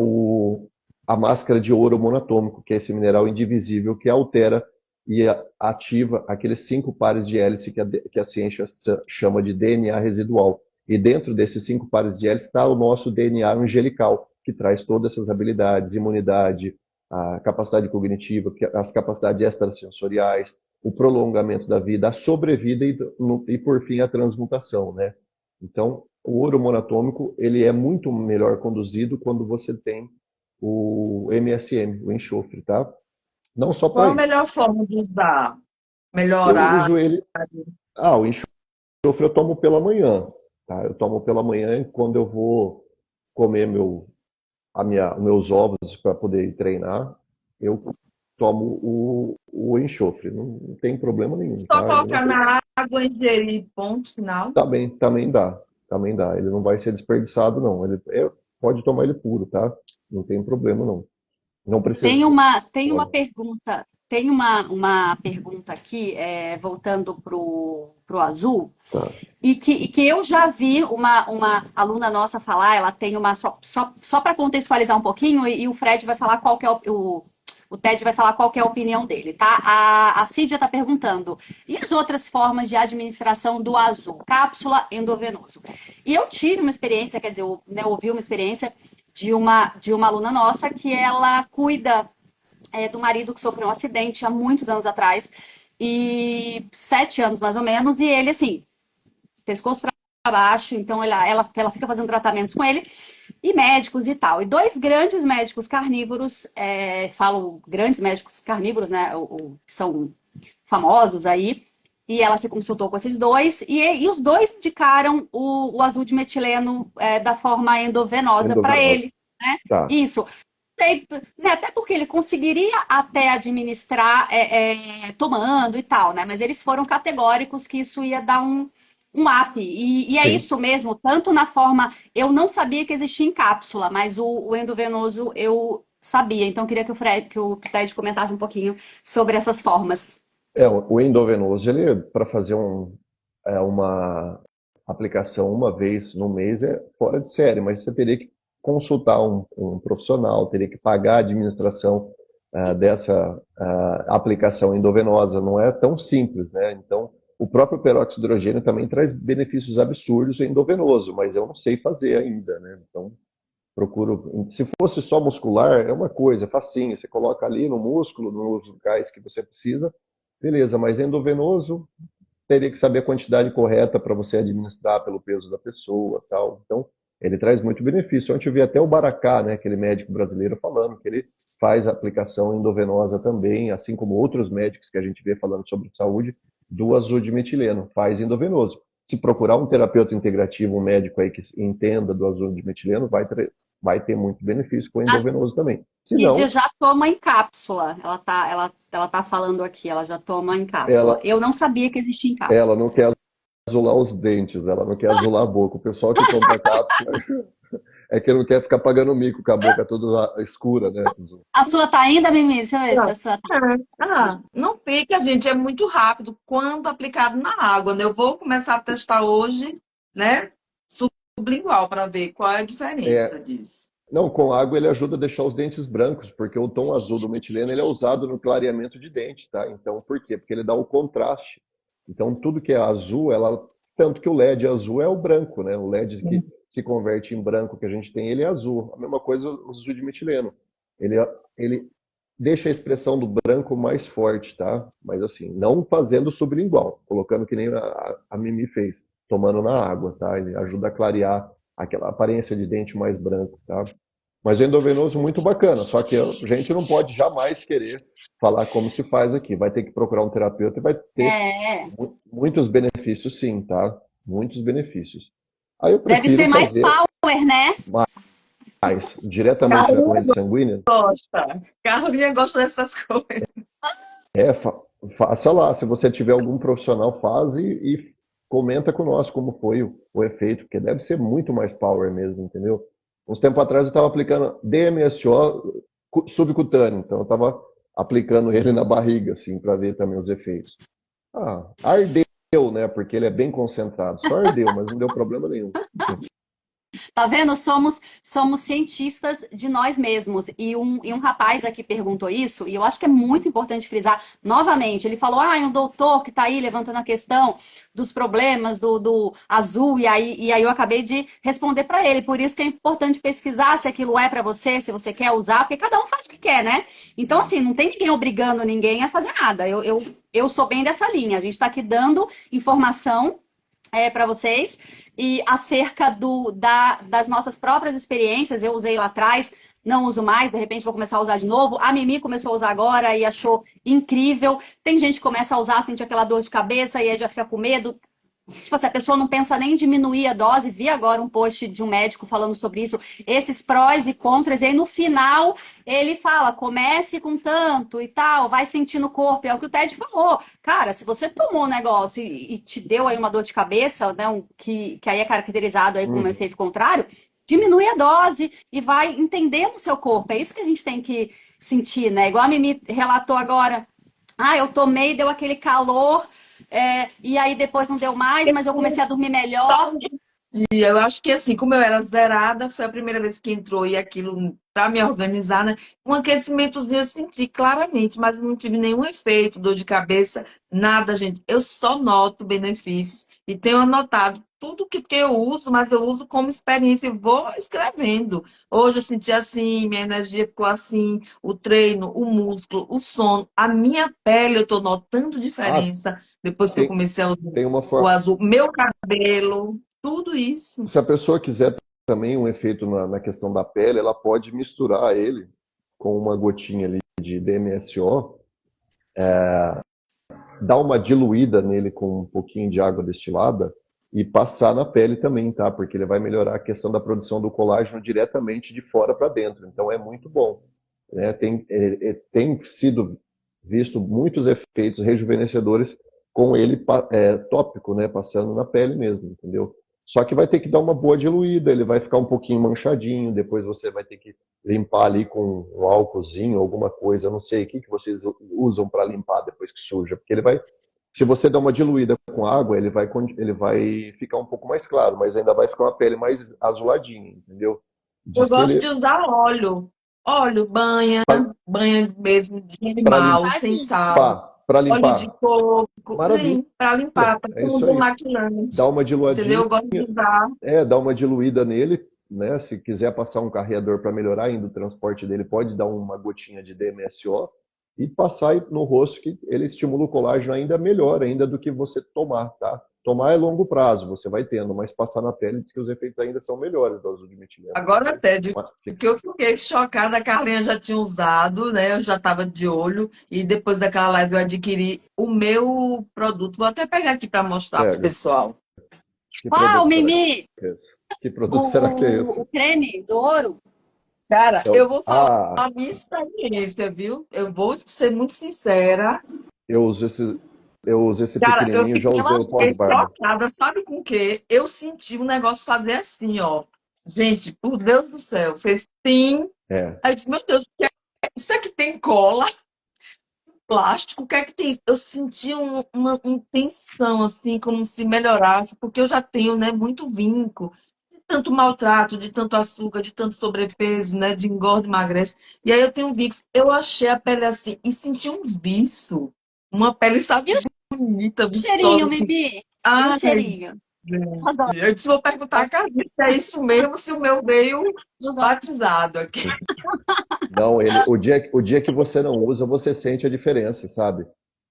a máscara de ouro monatômico, que é esse mineral indivisível que altera e ativa aqueles 5 pares de hélice que a ciência chama de DNA residual. E dentro desses 5 pares de hélice está o nosso DNA angelical, que traz todas essas habilidades, imunidade, a capacidade cognitiva, as capacidades extrasensoriais, o prolongamento da vida, a sobrevida e por fim, a transmutação, né? Então, o ouro monatômico, ele é muito melhor conduzido quando você tem o MSM, o enxofre, tá? Não só Qual para a isso. melhor forma de usar? Eu Melhorar? uso ele. O enxofre eu tomo pela manhã, tá? Eu tomo pela manhã quando eu vou comer meus ovos para poder ir treinar. Eu tomo o enxofre, não tem problema nenhum, Só tá? Ele não colocar precisa. na água, ingerir, ponto final. Também dá, também dá. Ele não vai ser desperdiçado, não. Pode tomar ele puro, tá? Não tem problema, não. Não precisa. Tem uma pergunta, uma pergunta aqui, voltando pro azul, Tá. e que eu já vi uma aluna nossa falar, ela tem uma, só para contextualizar um pouquinho, e o Fred vai falar qual que é o Ted vai falar qual que é a opinião dele, tá? A Cídia está perguntando, e as outras formas de administração do azul? Cápsula, endovenoso. E eu tive uma experiência, quer dizer, eu ouvi uma experiência de uma aluna nossa que ela cuida do marido que sofreu um acidente há muitos anos atrás, e 7 anos mais ou menos, e ele, assim, pescoço para baixo, então ela fica fazendo tratamentos com ele, e médicos e tal. E dois grandes médicos carnívoros, falo grandes médicos carnívoros, né, que são famosos aí, e ela se consultou com esses dois, e os dois indicaram o azul de metileno da forma endovenosa para Endovenosa. ele, né? Tá. Isso. Né, até porque ele conseguiria até administrar tomando e tal, né? Mas eles foram categóricos que isso ia dar um up. E é Sim. isso mesmo, tanto na forma. Eu não sabia que existia em cápsula, mas o endovenoso eu sabia. Então, queria que o Ted comentasse um pouquinho sobre essas formas. O endovenoso, ele, para fazer uma aplicação uma vez no mês, é fora de série, mas você teria que consultar um profissional, teria que pagar a administração dessa aplicação endovenosa. Não é tão simples, né? Então, o próprio peróxido de hidrogênio também traz benefícios absurdos endovenoso, mas eu não sei fazer ainda, né? Então, procuro. Se fosse só muscular, é uma coisa, facinho. Você coloca ali no músculo, nos locais que você precisa, beleza, mas endovenoso, teria que saber a quantidade correta para você administrar pelo peso da pessoa, tal. Então, ele traz muito benefício. Ontem eu vi até o Baracá, né, aquele médico brasileiro, falando que ele faz a aplicação endovenosa também, assim como outros médicos que a gente vê falando sobre saúde, do azul de metileno, faz endovenoso. Se procurar um terapeuta integrativo, um médico aí que entenda do azul de metileno, vai ter muito benefício com o A endovenoso também. Se Cídia não, já toma em cápsula. Ela tá falando aqui, ela já toma em cápsula. ela, Eu não sabia que existia em cápsula. ela não quer azular os dentes, ela não quer azular a boca. O pessoal que compra cápsula é que não quer ficar pagando mico com a boca toda escura, né? A sua tá ainda, Mimi? Deixa eu ver se a sua tá. Não fica, gente, é muito rápido quando aplicado na água, né? Eu vou começar a testar hoje, né? Sublingual, para ver qual é a diferença É, disso. não, com água ele ajuda a deixar os dentes brancos, porque o tom azul do metileno ele é usado no clareamento de dente, tá? Então, por quê? Porque ele dá o contraste. Então, tudo que é azul, tanto que o LED azul é o branco, né? O LED que se converte em branco que a gente tem, ele é azul. A mesma coisa o azul de metileno. Ele, ele deixa a expressão do branco mais forte, tá? Mas assim, não fazendo sublingual, colocando que nem a Mimi fez, tomando na água, tá? Ele ajuda a clarear aquela aparência de dente mais branco, tá? Mas o endovenoso muito bacana, só que a gente não pode jamais querer falar como se faz aqui. Vai ter que procurar um terapeuta e vai ter É, muitos benefícios, sim, tá? Muitos benefícios. Aí eu deve prefiro ser mais fazer power, né? mais diretamente na Carlinha corrente sanguínea. gosta. Carlinha gosta dessas coisas. É, faça lá. Se você tiver algum profissional, faz e comenta com nós como foi o efeito, porque deve ser muito mais power mesmo, entendeu? Uns tempos atrás eu estava aplicando DMSO subcutâneo, então eu estava aplicando ele na barriga, assim, para ver também os efeitos. Ardeu, né? Porque ele é bem concentrado. Só ardeu, mas não deu problema nenhum. Tá vendo? Somos cientistas de nós mesmos. E um rapaz aqui perguntou isso, e eu acho que é muito importante frisar novamente. Ele falou: um doutor que tá aí levantando a questão dos problemas do azul, e aí eu acabei de responder para ele. Por isso que é importante pesquisar se aquilo é para você, se você quer usar, porque cada um faz o que quer, né? Então, assim, não tem ninguém obrigando ninguém a fazer nada. Eu sou bem dessa linha. A gente está aqui dando informação para vocês e acerca das nossas próprias experiências. Eu usei lá atrás, não uso mais, de repente vou começar a usar de novo. A Mimi começou a usar agora e achou incrível. Tem gente que começa a usar, sente aquela dor de cabeça e aí já fica com medo. Tipo assim, a pessoa não pensa nem em diminuir a dose. Vi agora um post de um médico falando sobre isso, esses prós e contras, e aí no final ele fala, comece com tanto e tal, vai sentindo o corpo, é o que o Ted falou. Cara, se você tomou um negócio e te deu aí uma dor de cabeça, né, que aí é caracterizado aí como um efeito contrário, diminui a dose e vai entendendo o seu corpo. É isso que a gente tem que sentir, né? Igual a Mimi relatou agora, eu tomei, deu aquele calor, e aí depois não deu mais, mas eu comecei a dormir melhor. E eu acho que assim, como eu era zerada, foi a primeira vez que entrou e aquilo para me organizar, né? Um aquecimentozinho eu senti claramente, mas não tive nenhum efeito, dor de cabeça, nada, gente. Eu só noto benefícios e tenho anotado tudo que eu uso, mas eu uso como experiência e vou escrevendo. Hoje eu senti assim, minha energia ficou assim, o treino, o músculo, o sono, a minha pele, eu tô notando diferença depois que eu comecei a usar Tem uma o forma. azul, meu cabelo. Tudo isso. Se a pessoa quiser também um efeito na questão da pele, ela pode misturar ele com uma gotinha ali de DMSO, dar uma diluída nele com um pouquinho de água destilada e passar na pele também, tá? Porque ele vai melhorar a questão da produção do colágeno diretamente de fora para dentro. Então é muito bom, né? Tem sido visto muitos efeitos rejuvenescedores com ele tópico, né? Passando na pele mesmo, entendeu? Só que vai ter que dar uma boa diluída, ele vai ficar um pouquinho manchadinho, depois você vai ter que limpar ali com um álcoolzinho, alguma coisa, eu não sei o que vocês usam para limpar depois que suja, porque ele vai, se você der uma diluída com água, ele vai ficar um pouco mais claro, mas ainda vai ficar uma pele mais azuladinha, entendeu? Eu Diz que gosto ele, de usar óleo. Óleo, banha mesmo de animal, sem sal. para Óleo de limpar, coco, maravilha, para limpar, para é não isso aí. Dá demaquilante. uma Entendeu? diluidinha, Eu gosto de usar. dá uma diluída nele, né? Se quiser passar um carreador para melhorar ainda o transporte dele, pode dar uma gotinha de DMSO e passar no rosto, que ele estimula o colágeno ainda melhor ainda do que você tomar, tá? Tomar é longo prazo, você vai tendo, mas passar na pele diz que os efeitos ainda são melhores do azul de metileno. Agora até, porque eu fiquei chocada, a Carlinha já tinha usado, né? Eu já estava de olho e depois daquela live eu adquiri o meu produto. Vou até pegar aqui para mostrar para o Pega. pessoal. Que Qual, produto será Mimi? que é esse? Que produto será que é O esse? creme do ouro? Cara, eu vou falar Ah, a minha experiência, viu? Eu vou ser muito sincera. eu uso esse Cara, eu pequenininho, já fiquei usei o pós-barba. chocada, sabe com o quê? Eu senti um negócio fazer assim, ó. Gente, por Deus do céu, fez sim. É, Aí eu disse, meu Deus, isso aqui tem cola, plástico, o que é que tem? Eu senti uma tensão, assim, como se melhorasse, porque eu já tenho, né, muito vinco, de tanto maltrato, de tanto açúcar, de tanto sobrepeso, né, de engorda e emagrece. E aí eu tenho vinco. Eu achei a pele assim, e senti um viço, uma pele, sabe, E o bonita, cheirinho, viçosa. Mimi? E o Ai, cheirinho? gente. Adoro. Eu disse, vou perguntar a Carmen se é isso mesmo, se o meu veio batizado aqui. não, o dia que você não usa, você sente a diferença, sabe?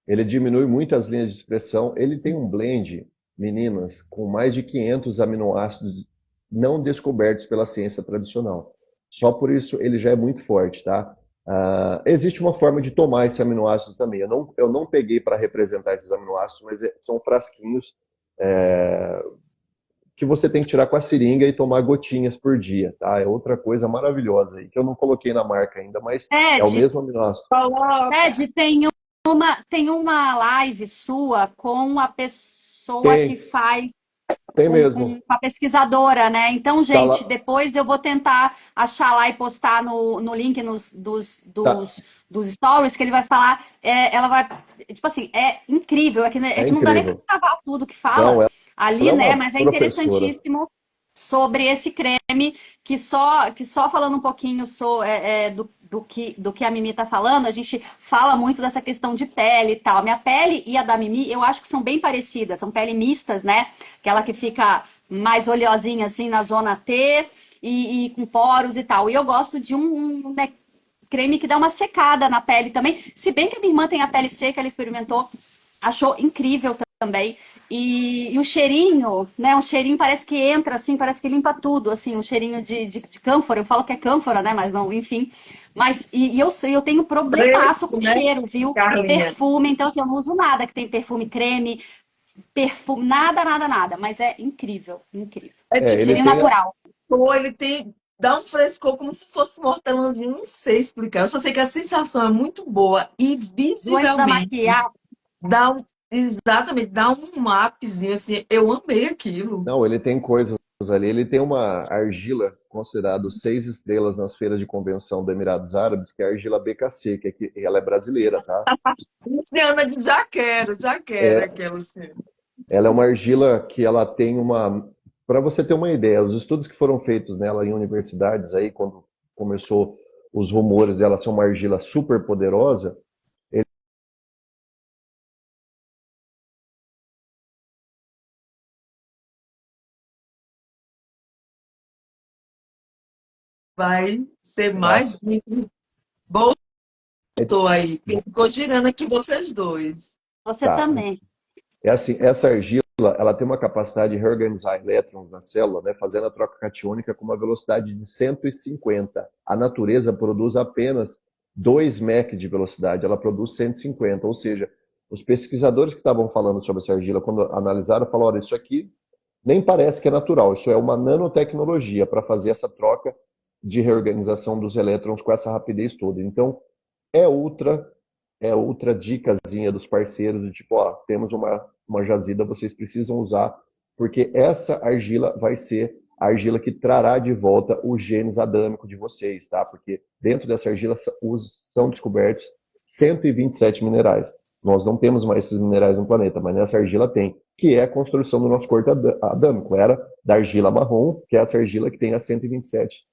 Ele diminui muito as linhas de expressão. Ele tem um blend, meninas, com mais de 500 aminoácidos não descobertos pela ciência tradicional. Só por isso ele já é muito forte, tá? Existe uma forma de tomar esse aminoácido também. Eu não peguei para representar esses aminoácidos, mas são frasquinhos é, que você tem que tirar com a seringa e tomar gotinhas por dia, tá? É outra coisa maravilhosa aí, que eu não coloquei na marca ainda, mas é o Ted, mesmo aminoácido. Ted, tem uma live sua com a pessoa que Tem, faz tem mesmo. com a pesquisadora, né? Então, Tá gente, lá, depois eu vou tentar achar lá e postar no link tá, dos stories que ele vai falar. Ela vai. Tipo assim, é incrível. É é que não dá nem incrível. para gravar tudo que Não, fala ela ali, é né? uma Mas é professora. interessantíssimo. sobre esse creme que só falando um pouquinho do que a Mimi tá falando, a gente fala muito dessa questão de pele e tal. Minha pele e a da Mimi, eu acho que são bem parecidas, são pele mistas, né? Aquela que fica mais oleosinha assim na zona T e com poros e tal. E eu gosto de né, creme que dá uma secada na pele também. Se bem que a minha irmã tem a pele seca, ela experimentou, achou incrível também. E o cheirinho, né? Um cheirinho parece que entra, assim, parece que limpa tudo, assim, um cheirinho de cânfora. Eu falo que é cânfora, né? Mas não, enfim. Mas, eu tenho problemaço Fresco, com né, cheiro, viu? Carlinha? Perfume, então assim, eu não uso nada que tem perfume, creme, perfume, nada, nada, nada. Mas é incrível, incrível. É É, tipo, ele Cheirinho tem, natural. ou ele tem, dá um frescor como se fosse um hortelãzinho, não sei explicar. Eu só sei que a sensação é muito boa e Do antes da visivelmente maquiagem. dá um, exatamente, dá um upzinho assim. Eu amei aquilo. não, ele tem coisas ali. Ele tem uma argila considerada 6 estrelas nas feiras de convenção dos Emirados Árabes, que é a argila BKC, ela é brasileira, tá? Luciana de já quero É, aquela assim. ela é uma argila que ela tem uma. Para você ter uma ideia, os estudos que foram feitos nela em universidades aí, quando começou os rumores dela ser uma argila super poderosa, Vai ser mais nossa, bonito. é, Voltou aí, porque ficou girando aqui vocês dois. Você tá. também. É assim, essa argila, ela tem uma capacidade de reorganizar elétrons na célula, né, fazendo a troca catiônica com uma velocidade de 150. A natureza produz apenas 2 mEq de velocidade, ela produz 150. Ou seja, os pesquisadores que estavam falando sobre essa argila, quando analisaram, falaram, olha, isso aqui nem parece que é natural, isso é uma nanotecnologia para fazer essa troca de reorganização dos elétrons com essa rapidez toda. Então, é outra é outra dicasinha dos parceiros, de tipo, ó, temos uma jazida, vocês precisam usar, porque essa argila vai ser a argila que trará de volta os genes adâmicos de vocês, tá? Porque dentro dessa argila são descobertos 127 minerais. Nós não temos mais esses minerais no planeta, mas nessa argila tem, que é a construção do nosso corpo adâmico. Era da argila marrom, que é essa argila que tem as 127,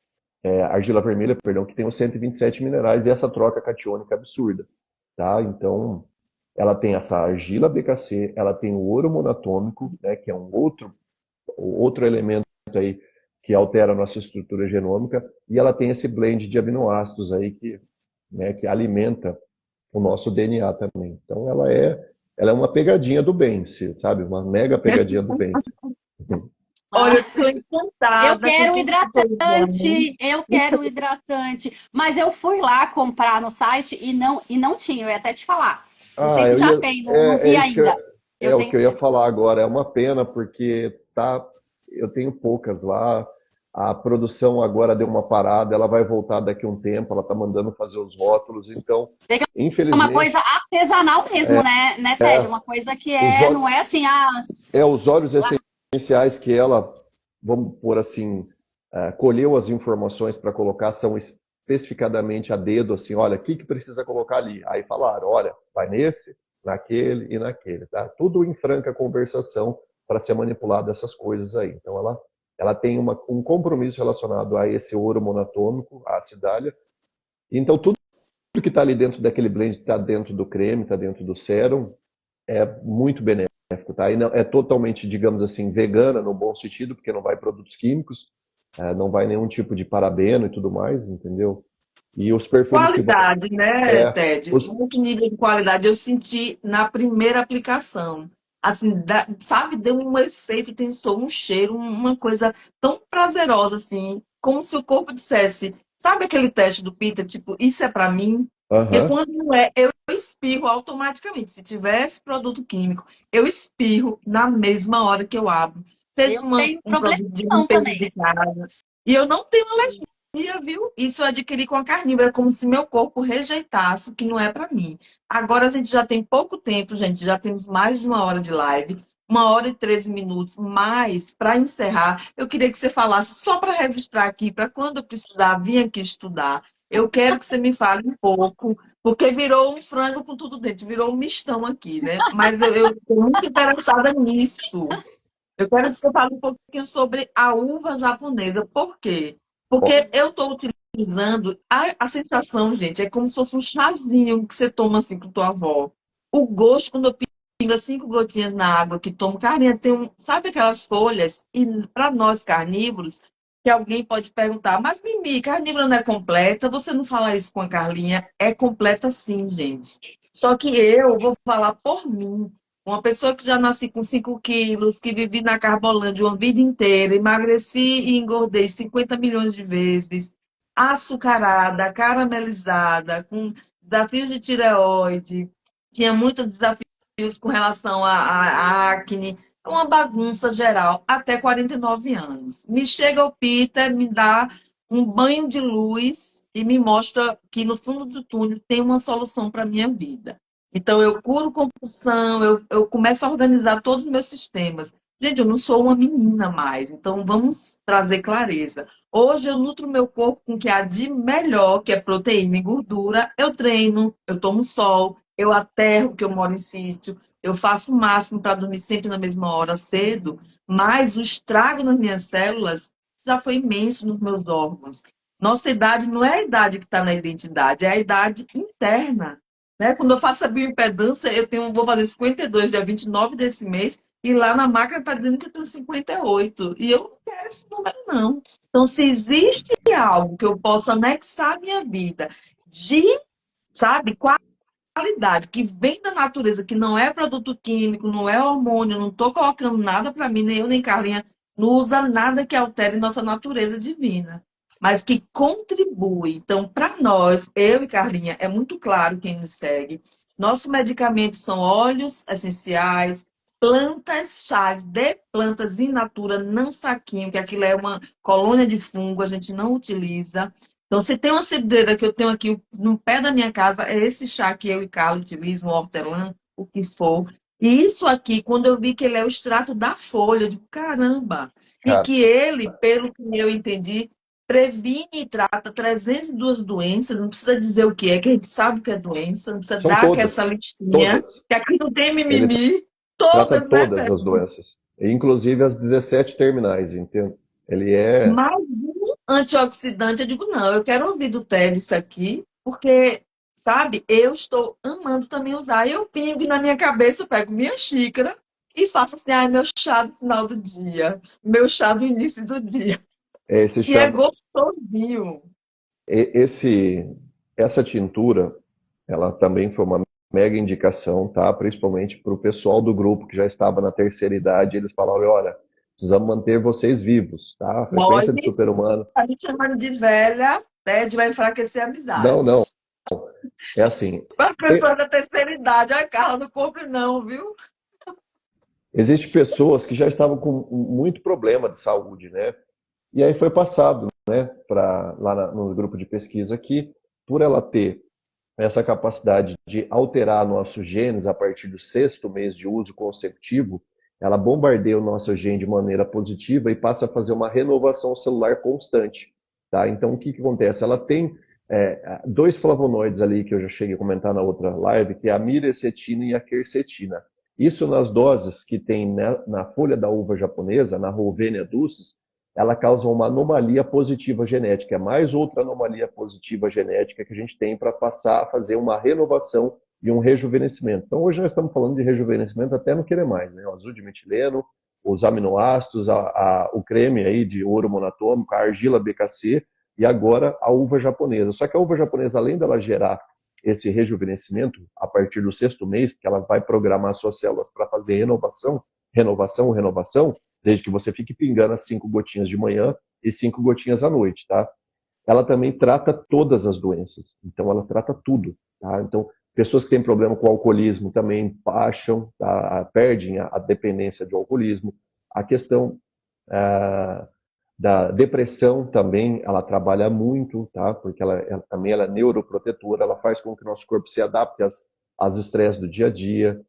argila vermelha, perdão, que tem os 127 minerais e essa troca catiônica absurda. Tá? Então, ela tem essa argila BKC, ela tem o ouro monatômico, né, que é um outro elemento aí que altera a nossa estrutura genômica, e ela tem esse blend de aminoácidos aí que, né, que alimenta o nosso DNA também. Então, ela é uma pegadinha do Bense, sabe? Uma mega pegadinha do Bense. Olha, Ah, eu estou eu encantada com quero tudo que vocês amam. hidratante, eu quero hidratante. Mas eu fui lá comprar no site e não tinha, eu ia até te falar. Não sei Ah, se já tem, não vi isso que ainda. é Eu o que tenho. eu ia falar agora. É uma pena porque eu tenho poucas lá. A produção agora deu uma parada, ela vai voltar daqui a um tempo, ela está mandando fazer os rótulos. Então, Vê que é uma coisa infelizmente, artesanal mesmo, né, Ted? Uma coisa que os, não ó- é assim, os óleos essenciais que ela, vamos por assim, colheu as informações para colocar são especificadamente a dedo, assim, olha, o que que precisa colocar ali? Aí falaram, olha, vai nesse, naquele e naquele, tá? Tudo em franca conversação para ser manipulado essas coisas aí. Então ela tem um compromisso relacionado a esse ouro monatômico, a acidália. Então tudo que está ali dentro daquele blend, está dentro do creme, está dentro do sérum, é muito benéfico, tá? E não, é totalmente, digamos assim, vegana no bom sentido, porque não vai produtos químicos, não vai nenhum tipo de parabeno e tudo mais, entendeu? E os perfumes que vão. Qualidade, né, É, Ted? os, Muito nível de qualidade eu senti na primeira aplicação. Assim, sabe, deu um efeito tensor, um cheiro, uma coisa tão prazerosa, assim, como se o corpo dissesse, sabe aquele teste do Peter, tipo, isso é pra mim? Porque aham, quando não é, eu espirro automaticamente. Se tivesse produto químico, eu espirro na mesma hora que eu abro. Seja eu tenho um problema produto de não limpeza também. de casa. E eu não tenho viu? Isso eu adquiri com a carnívora, como se meu corpo rejeitasse, que não é para mim. Agora a gente já tem pouco tempo, gente, já temos mais de 1 hora de live, 1 hora e 13 minutos, mas para encerrar, eu queria que você falasse só para registrar aqui, para quando eu precisar vir aqui estudar. Eu quero que você me fale um pouco, porque virou um frango com tudo dentro, virou um mistão aqui, né? Mas eu estou muito interessada nisso. Eu quero que você fale um pouquinho sobre a uva japonesa. Por quê? Ó, Porque eu estou utilizando a sensação, gente, é como se fosse um chazinho que você toma assim com tua avó. O gosto, quando eu pingo as 5 gotinhas na água que tomo, carinha, tem um, sabe aquelas folhas? E para nós carnívoros, que alguém pode perguntar, mas Mimi, carnívora não é completa? Você não fala isso com a Carlinha? É completa sim, gente. Só que eu vou falar por mim. Uma pessoa que já nasci com 5 quilos, que vivi na Carbolândia uma vida inteira, emagreci e engordei 50 milhões de vezes, açucarada, caramelizada, com desafios de tireoide, tinha muitos desafios com relação à acne, é uma bagunça geral, até 49 anos. Me chega o Peter, me dá um banho de luz e me mostra que no fundo do túnel tem uma solução para a minha vida. Então, eu curo compulsão, eu começo a organizar todos os meus sistemas. Gente, eu não sou uma menina mais, então vamos trazer clareza. Hoje eu nutro meu corpo com o que há de melhor, que é proteína e gordura. Eu treino, eu tomo sol, eu aterro, porque eu moro em sítio, eu faço o máximo para dormir sempre na mesma hora, cedo, mas o estrago nas minhas células já foi imenso nos meus órgãos. Nossa idade não é a idade que está na identidade, é a idade interna. Né? Quando eu faço a bioimpedância, vou fazer 52, dia 29 desse mês, e lá na máquina está dizendo que eu tenho 58. E eu não quero esse número, não. Então, se existe algo que eu possa anexar à minha vida de, sabe, qualidade, que vem da natureza, que não é produto químico, não é hormônio, não estou colocando nada para mim, nem eu nem Carlinha, não usa nada que altere nossa natureza divina, mas que contribui. Então, para nós, eu e Carlinha, é muito claro quem nos segue. Nossos medicamentos são óleos essenciais, plantas, chás de plantas in natura, não saquinho, que aquilo é uma colônia de fungo, a gente não utiliza. Então, se tem uma cidreira que eu tenho aqui no pé da minha casa, é esse chá que eu e Carlos utilizam, o hortelã, o que for. E isso aqui, quando eu vi que ele é o extrato da folha, eu digo, caramba! E cara, que ele, pelo que eu entendi, previne e trata 302 doenças, não precisa dizer o que a gente sabe que é doença, não precisa são dar essa todas, listinha, todas. que aqui não tem Ele mimimi, trata todas, né, todas as Sérgio? doenças, inclusive as 17 terminais, entende? Ele é. Mais um antioxidante, eu digo, não, eu quero ouvir do Ted isso aqui, porque, sabe, eu estou amando também usar. Eu pingo e na minha cabeça, eu pego minha xícara e faço assim, ai, meu chá do final do dia, meu chá do início do dia. Esse E é chá, gostosinho. esse, essa tintura, ela também foi uma mega indicação, tá? Principalmente para o pessoal do grupo que já estava na terceira idade, eles falaram, olha, precisamos manter vocês vivos, tá? A frequência de Mole, super-humano. a gente chamando de velha, Ted vai enfraquecer a Não, amizade. não, é assim. Para as e- pessoas da terceira idade, ai, Carla, não compre não, viu? Existem pessoas que já estavam com muito problema de saúde, né? E aí foi passado, né, para no grupo de pesquisa aqui, por ela ter essa capacidade de alterar nossos genes a partir do sexto mês de uso consecutivo, ela bombardeia o nosso gene de maneira positiva e passa a fazer uma renovação celular constante. Tá? Então, o que, que acontece? Ela tem dois flavonoides ali que eu já cheguei a comentar na outra live, que é a mirecetina e a quercetina. Isso nas doses que tem na folha da uva japonesa, na Rolvenia dulcis, ela causa uma anomalia positiva genética. É mais outra anomalia positiva genética que a gente tem para passar a fazer uma renovação e um rejuvenescimento. Então, hoje nós estamos falando de rejuvenescimento até não querer mais, né? O azul de metileno, os aminoácidos, o creme aí de ouro monatômico, a argila BKC e agora a uva japonesa. Só que a uva japonesa, além dela gerar esse rejuvenescimento a partir do sexto mês, porque ela vai programar suas células para fazer renovação, desde que você fique pingando as 5 gotinhas de manhã e 5 gotinhas à noite, tá? Ela também trata todas as doenças, então ela trata tudo, tá? Então, pessoas que têm problema com alcoolismo também baixam, tá? Perdem a dependência do alcoolismo. A questão da depressão também, ela trabalha muito, tá? Porque também ela é neuroprotetora, ela faz com que o nosso corpo se adapte às estresses do dia a dia.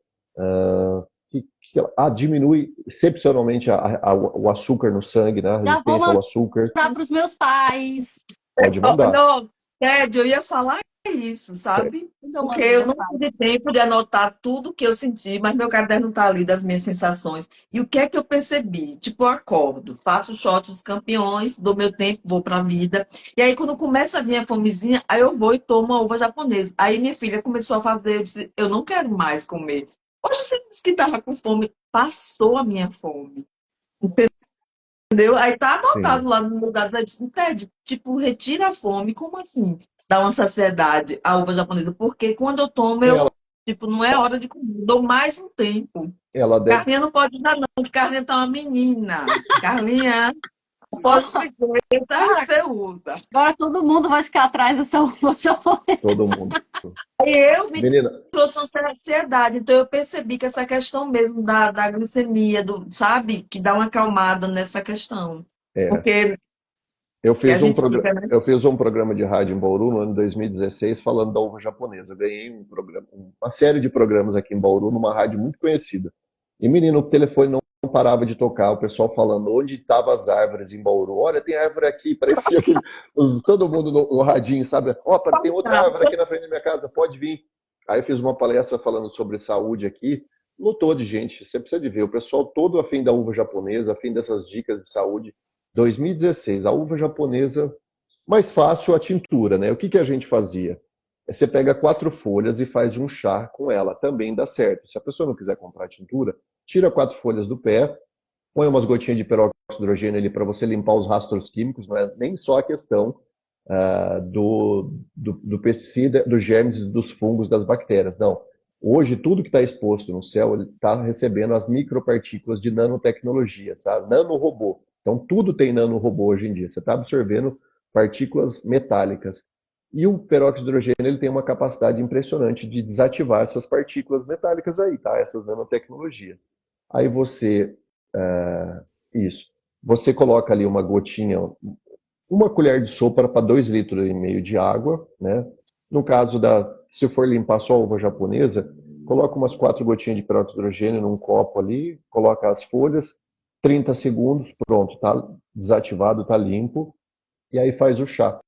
Diminui excepcionalmente o açúcar no sangue, né? A Já vou resistência ao açúcar. mandar para os meus pais. Pode Ó, mandar. não, Ted, eu ia falar isso, sabe? Quando eu Porque mando eu não mensagem. tive tempo de anotar tudo que eu senti, mas meu caderno tá ali das minhas sensações. E o que é que eu percebi? Tipo, eu acordo, faço shot dos campeões, dou meu tempo, vou pra vida. E aí, quando começa a vir a fomezinha, aí eu vou e tomo a uva japonesa. Aí minha filha começou a fazer, eu disse, eu não quero mais comer. Hoje você disse que tava com fome, passou a minha fome. Entendeu? Aí tá Sim. anotado lá no lugar, aí disse, Ted, tipo, retira a fome, como assim? Dá uma saciedade a uva japonesa, porque quando eu tomo, Ela, eu, tipo, não é hora de comer, dou mais um tempo. ela deve. Carlinha não pode usar, não, que Carlinha tá uma menina. Carlinha, pode fritar, Cara, você usa. agora todo mundo vai ficar atrás dessa uva Todo japonesa. mundo. Aí eu me Menina, trouxe uma ansiedade, então eu percebi que essa questão mesmo da glicemia, sabe, que dá uma acalmada nessa questão. é, Porque eu a fiz um gente programa, fica, né? eu fiz um programa de rádio em Bauru no ano 2016 falando da uva japonesa. Eu ganhei um programa, uma série de programas aqui em Bauru numa rádio muito conhecida. E menino, o telefone não parava de tocar, o pessoal falando onde estavam as árvores em Bauru. Olha, tem árvore aqui, parecia que todo mundo no radinho, sabe? Ó, tem outra árvore aqui na frente da minha casa, pode vir. Aí eu fiz uma palestra falando sobre saúde aqui, lotou de gente, você precisa de ver, o pessoal todo afim da uva japonesa, afim dessas dicas de saúde. 2016, a uva japonesa, mais fácil a tintura, né? O que a gente fazia? Você pega 4 folhas e faz um chá com ela, também dá certo. Se a pessoa não quiser comprar tintura, tira 4 folhas do pé, põe umas gotinhas de peróxido de hidrogênio ali para você limpar os rastros químicos, não é nem só a questão do pesticida, dos germes, dos fungos, das bactérias, não. Hoje, tudo que está exposto no céu está recebendo as micropartículas de nanotecnologia, sabe? Nanorobô. Então, tudo tem nanorobô hoje em dia. Você está absorvendo partículas metálicas. E o peróxido de hidrogênio ele tem uma capacidade impressionante de desativar essas partículas metálicas aí, tá? Essas nanotecnologias. Aí você, isso, você coloca ali uma gotinha, uma colher de sopa para 2,5 litros de água, né? No caso se for limpar só a uva japonesa, coloca umas 4 gotinhas de peróxido de hidrogênio num copo ali, coloca as folhas, 30 segundos, pronto, tá desativado, tá limpo, e aí faz o chá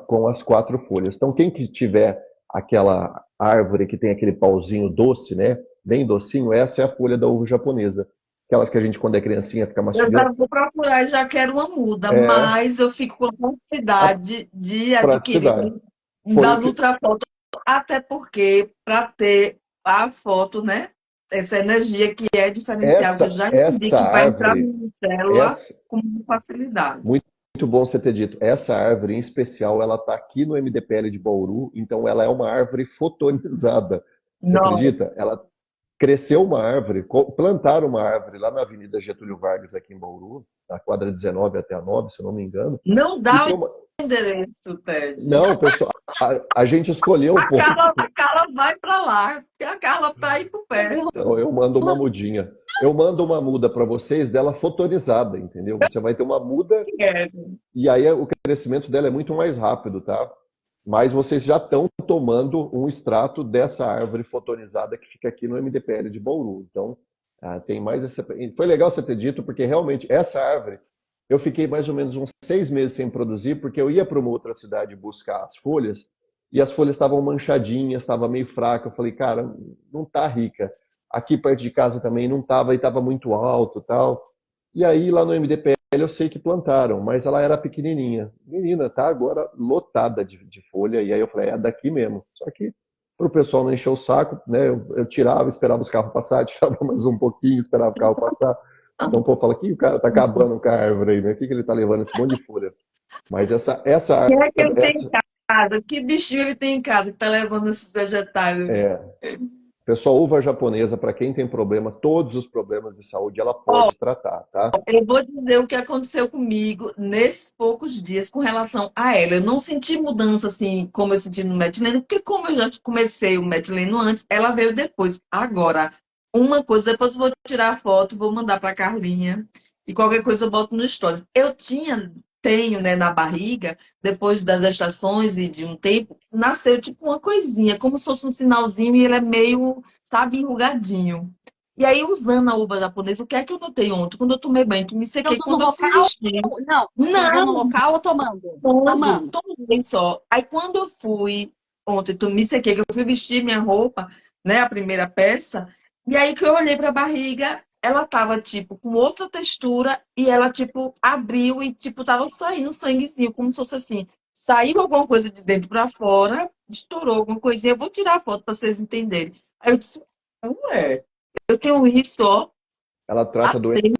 com as 4 folhas. Então quem que tiver aquela árvore que tem aquele pauzinho doce, né? Bem docinho, essa é a folha da uva japonesa. Aquelas que a gente, quando é criancinha, fica Eu mastigando. já vou procurar e já quero uma muda, É mas eu fico com a a necessidade de adquirir praticidade. Foi da o que. Nutrafoto, até porque para ter a foto, né? Essa energia que é diferencial, que eu já entendi Essa que vai entrar na árvore, minha célula essa, com facilidade. muito, muito bom você ter dito. Essa árvore em especial, ela está aqui no MDPL de Bauru, então ela é uma árvore fotonizada. Você Nossa, acredita? Ela cresceu uma árvore, plantaram uma árvore lá na Avenida Getúlio Vargas, aqui em Bauru, na quadra 19 até a 9, se eu não me engano. não E dá tem o uma. endereço, Ted. Não, pessoal, a gente escolheu o ponto. A Carla vai para lá, porque a Carla está aí por perto. Então, eu mando uma mudinha. Eu mando uma muda para vocês dela fotonizada, entendeu? Você vai ter uma muda É. e aí o crescimento dela é muito mais rápido, tá? Mas vocês já estão tomando um extrato dessa árvore fotonizada que fica aqui no MDPL de Bauru. Então, tem mais essa. Foi legal você ter dito, porque realmente essa árvore, eu fiquei mais ou menos uns 6 meses sem produzir, porque eu ia para uma outra cidade buscar as folhas, e as folhas estavam manchadinhas, estava meio fraca. Eu falei, cara, não tá rica. Aqui perto de casa também não estava, e estava muito alto tal. E aí lá no MDPL eu sei que plantaram, mas ela era pequenininha. Menina, tá agora lotada de folha, e aí eu falei, é daqui mesmo. Só que para o pessoal não encher o saco, né? Eu tirava, esperava os carros passar, tirava mais um pouquinho, esperava o carro passar. Senão o povo fala que o cara tá acabando com a árvore aí, né? O que ele tá levando esse monte de folha? Mas O que é que ele tem em essa casa? Que bichinho ele tem em casa que está levando esses vegetais? pessoal, uva japonesa, para quem tem problema, todos os problemas de saúde, ela Ó, pode tratar, tá? eu vou dizer o que aconteceu comigo nesses poucos dias com relação a ela. Eu não senti mudança assim como eu senti no metileno, porque como eu já comecei o metileno antes, ela veio depois. Agora, uma coisa, depois eu vou tirar a foto, vou mandar para Carlinha e qualquer coisa eu boto no stories. Tenho, né, na barriga, depois das gestações e de um tempo, nasceu tipo uma coisinha, como se fosse um sinalzinho e ele é meio, sabe, enrugadinho. E aí, usando a uva japonesa, o que é que eu notei ontem? Quando eu tomei banho, que me Você sequei, usou no quando eu fui local? vestir. Não, você usou no Não, local ou tomando? todo, Tomando. todo dia só. Aí quando eu fui, ontem, tu me sequei, que eu fui vestir minha roupa, né, a primeira peça, e aí que eu olhei pra barriga, ela tava, tipo, com outra textura, e ela, tipo, abriu e, tipo, tava saindo sanguezinho, como se fosse assim. Saiu alguma coisa de dentro pra fora, estourou alguma coisinha, eu vou tirar a foto pra vocês entenderem. Aí eu disse, ué, eu tenho isso, ó, Ela há trata tempos.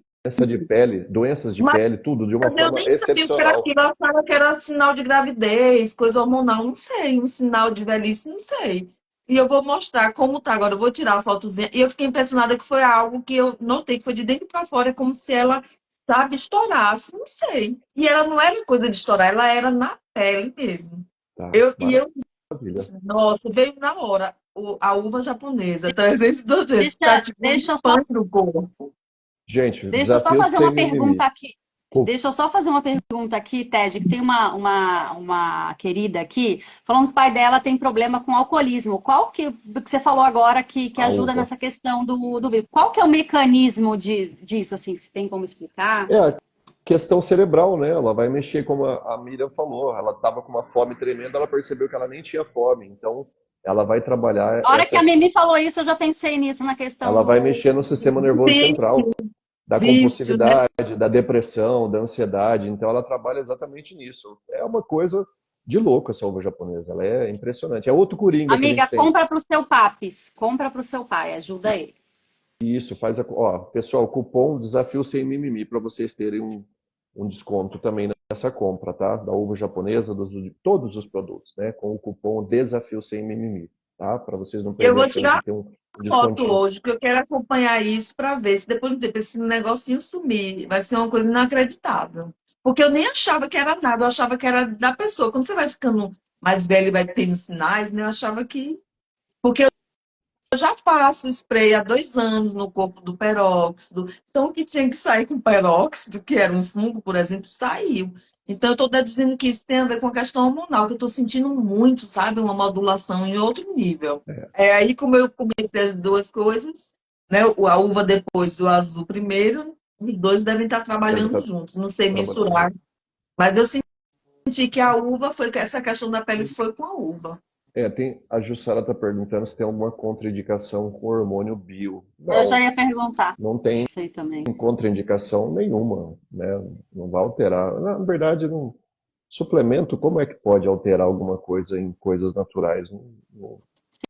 doenças de pele, tudo de uma Mas eu forma nem sabia o que era excepcional. aquilo. Eu achava que era sinal de gravidez, coisa hormonal, não sei. Um sinal de velhice, não sei. E eu vou mostrar como tá agora. Eu vou tirar a fotozinha. E eu fiquei impressionada que foi algo que eu notei que foi de dentro para fora, como se ela, sabe, estourasse, não sei. E ela não era coisa de estourar, ela era na pele mesmo. Tá, Eu, maravilha. nossa, veio na hora a uva japonesa, 302 vezes, tá Deixa, tipo um deixa eu só, pano no corpo. Gente, deixa eu só desafio fazer sem uma mimimi. pergunta aqui. Deixa eu só fazer uma pergunta aqui, Ted, que tem uma querida aqui falando que o pai dela tem problema com alcoolismo. Qual que você falou agora que A ajuda uva. nessa questão do vício? Qual que é o mecanismo disso, assim, se tem como explicar? É a questão cerebral, né? Ela vai mexer, como a Miriam falou. Ela estava com uma fome tremenda, ela percebeu que ela nem tinha fome. Então, ela vai trabalhar A hora que a Mimi falou isso, eu já pensei nisso, na questão ela vai mexer no do sistema nervoso central, Vício, da vício, né? compulsividade, da depressão, da ansiedade. Então, ela trabalha exatamente nisso. É uma coisa de louco essa uva japonesa. Ela é impressionante. É outro coringa que a Amiga, gente tem. compra pro seu papis, compra pro seu pai, ajuda ele. Isso, faz a. Ó, pessoal, cupom Desafio Sem Mimimi para vocês terem um desconto também nessa compra, tá? Da uva japonesa, de todos os produtos, né? Com o cupom Desafio Sem Mimimi, tá? Para vocês não Eu perderem a vou chance tirar de ter um foto descontinho. hoje, porque eu quero acompanhar isso para ver se depois de um tempo esse negocinho sumir. Vai ser uma coisa inacreditável. Porque eu nem achava que era nada, eu achava que era da pessoa. Quando você vai ficando mais velho e vai tendo sinais, né? Eu achava que. Porque eu já faço spray há 2 anos no corpo do peróxido. Então, o que tinha que sair com peróxido, que era um fungo, por exemplo, saiu. Então, eu estou deduzindo que isso tem a ver com a questão hormonal, que eu estou sentindo muito, sabe? Uma modulação em outro nível. É aí como eu comecei as duas coisas, né? A uva depois, o azul primeiro, os dois devem estar Deve trabalhando estar juntos. Não sei trabalhando mensurar, junto. mas eu senti que a uva foi, que essa questão da pele foi com a uva. A Jussara está perguntando se tem alguma contraindicação com hormônio bio. Eu já Não, ia perguntar. não tem Sei também. contraindicação nenhuma, né? Não vai alterar. Na verdade, não. Suplemento, como é que pode alterar alguma coisa em coisas naturais?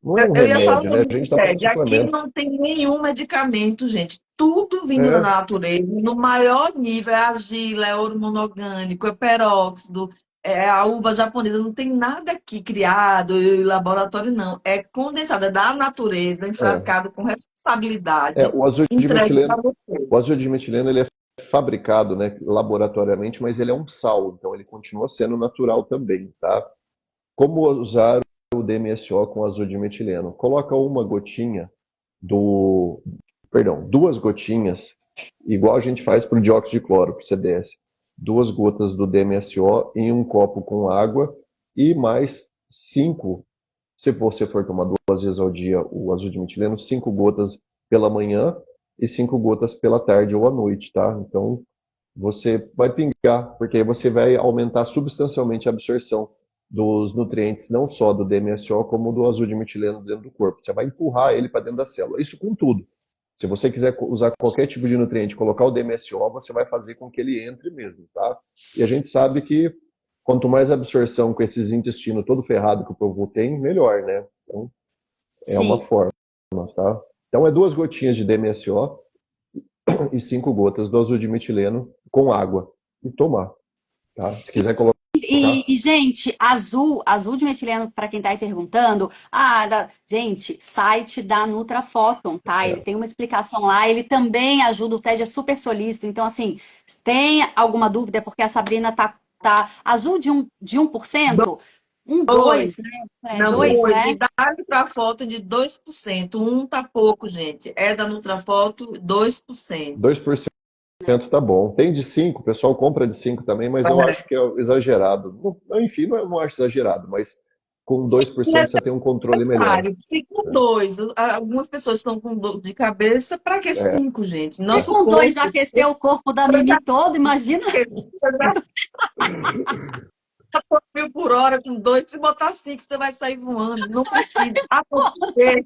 Não é um Eu ia falar remédio, né? A sobre gente isso, está falando de Ted. Aqui suplemento. não tem nenhum medicamento, gente. Tudo vindo da É, natureza, no maior nível. É argila, é ouro monogânico, é peróxido, é a uva japonesa. Não tem nada aqui criado em laboratório, não. É condensado, é da natureza, é, enfrascado com responsabilidade, o azul de entregue para metileno, você. o azul de metileno ele é fabricado, né, laboratoriamente, mas ele é um sal, então ele continua sendo natural também, tá? Como usar o DMSO com azul de metileno? Coloca uma gotinha do, perdão, duas gotinhas, igual a gente faz para o dióxido de cloro, para o CDS. Duas gotas do DMSO em um copo com água e mais cinco, se você for tomar 2 vezes ao dia o azul de metileno, 5 gotas pela manhã e 5 gotas pela tarde ou à noite, tá? Então você vai pingar, porque aí você vai aumentar substancialmente a absorção dos nutrientes, não só do DMSO, como do azul de metileno dentro do corpo. Você vai empurrar ele para dentro da célula. Isso com tudo. Se você quiser usar qualquer tipo de nutriente, colocar o DMSO, você vai fazer com que ele entre mesmo, tá? E a gente sabe que quanto mais absorção com esses intestinos todo ferrado que o povo tem, melhor, né? Então, é uma Sim. forma, tá? Então, é 2 gotinhas de DMSO e 5 gotas do azul de metileno com água e tomar, tá? Se quiser colocar, Gente, azul de metileno, para quem tá aí perguntando, gente, site da Nutrafóton, tá? Ele é, tem uma explicação lá, ele também ajuda, o TED é super solícito, então assim, se tem alguma dúvida, é porque a Sabrina tá azul de 1%, Dois. 2, né? Não, 2, dois. né? E da Nutrafoto de 2%. Um tá pouco, gente. É da Nutrafoto 2%. 2% tá bom. Tem de 5, o pessoal compra de 5 também, mas eu acho que é exagerado. Enfim, não acho exagerado, mas com 2% você tem um controle melhor. necessário. Se com 2, algumas pessoas estão com dor de cabeça, para que É, 5, gente? Se Nosso com 2 corpo, já aqueceu o corpo da Mimi todo, imagina. 1.000 por hora com 2, se botar 5, você vai sair voando. Não precisa. Porque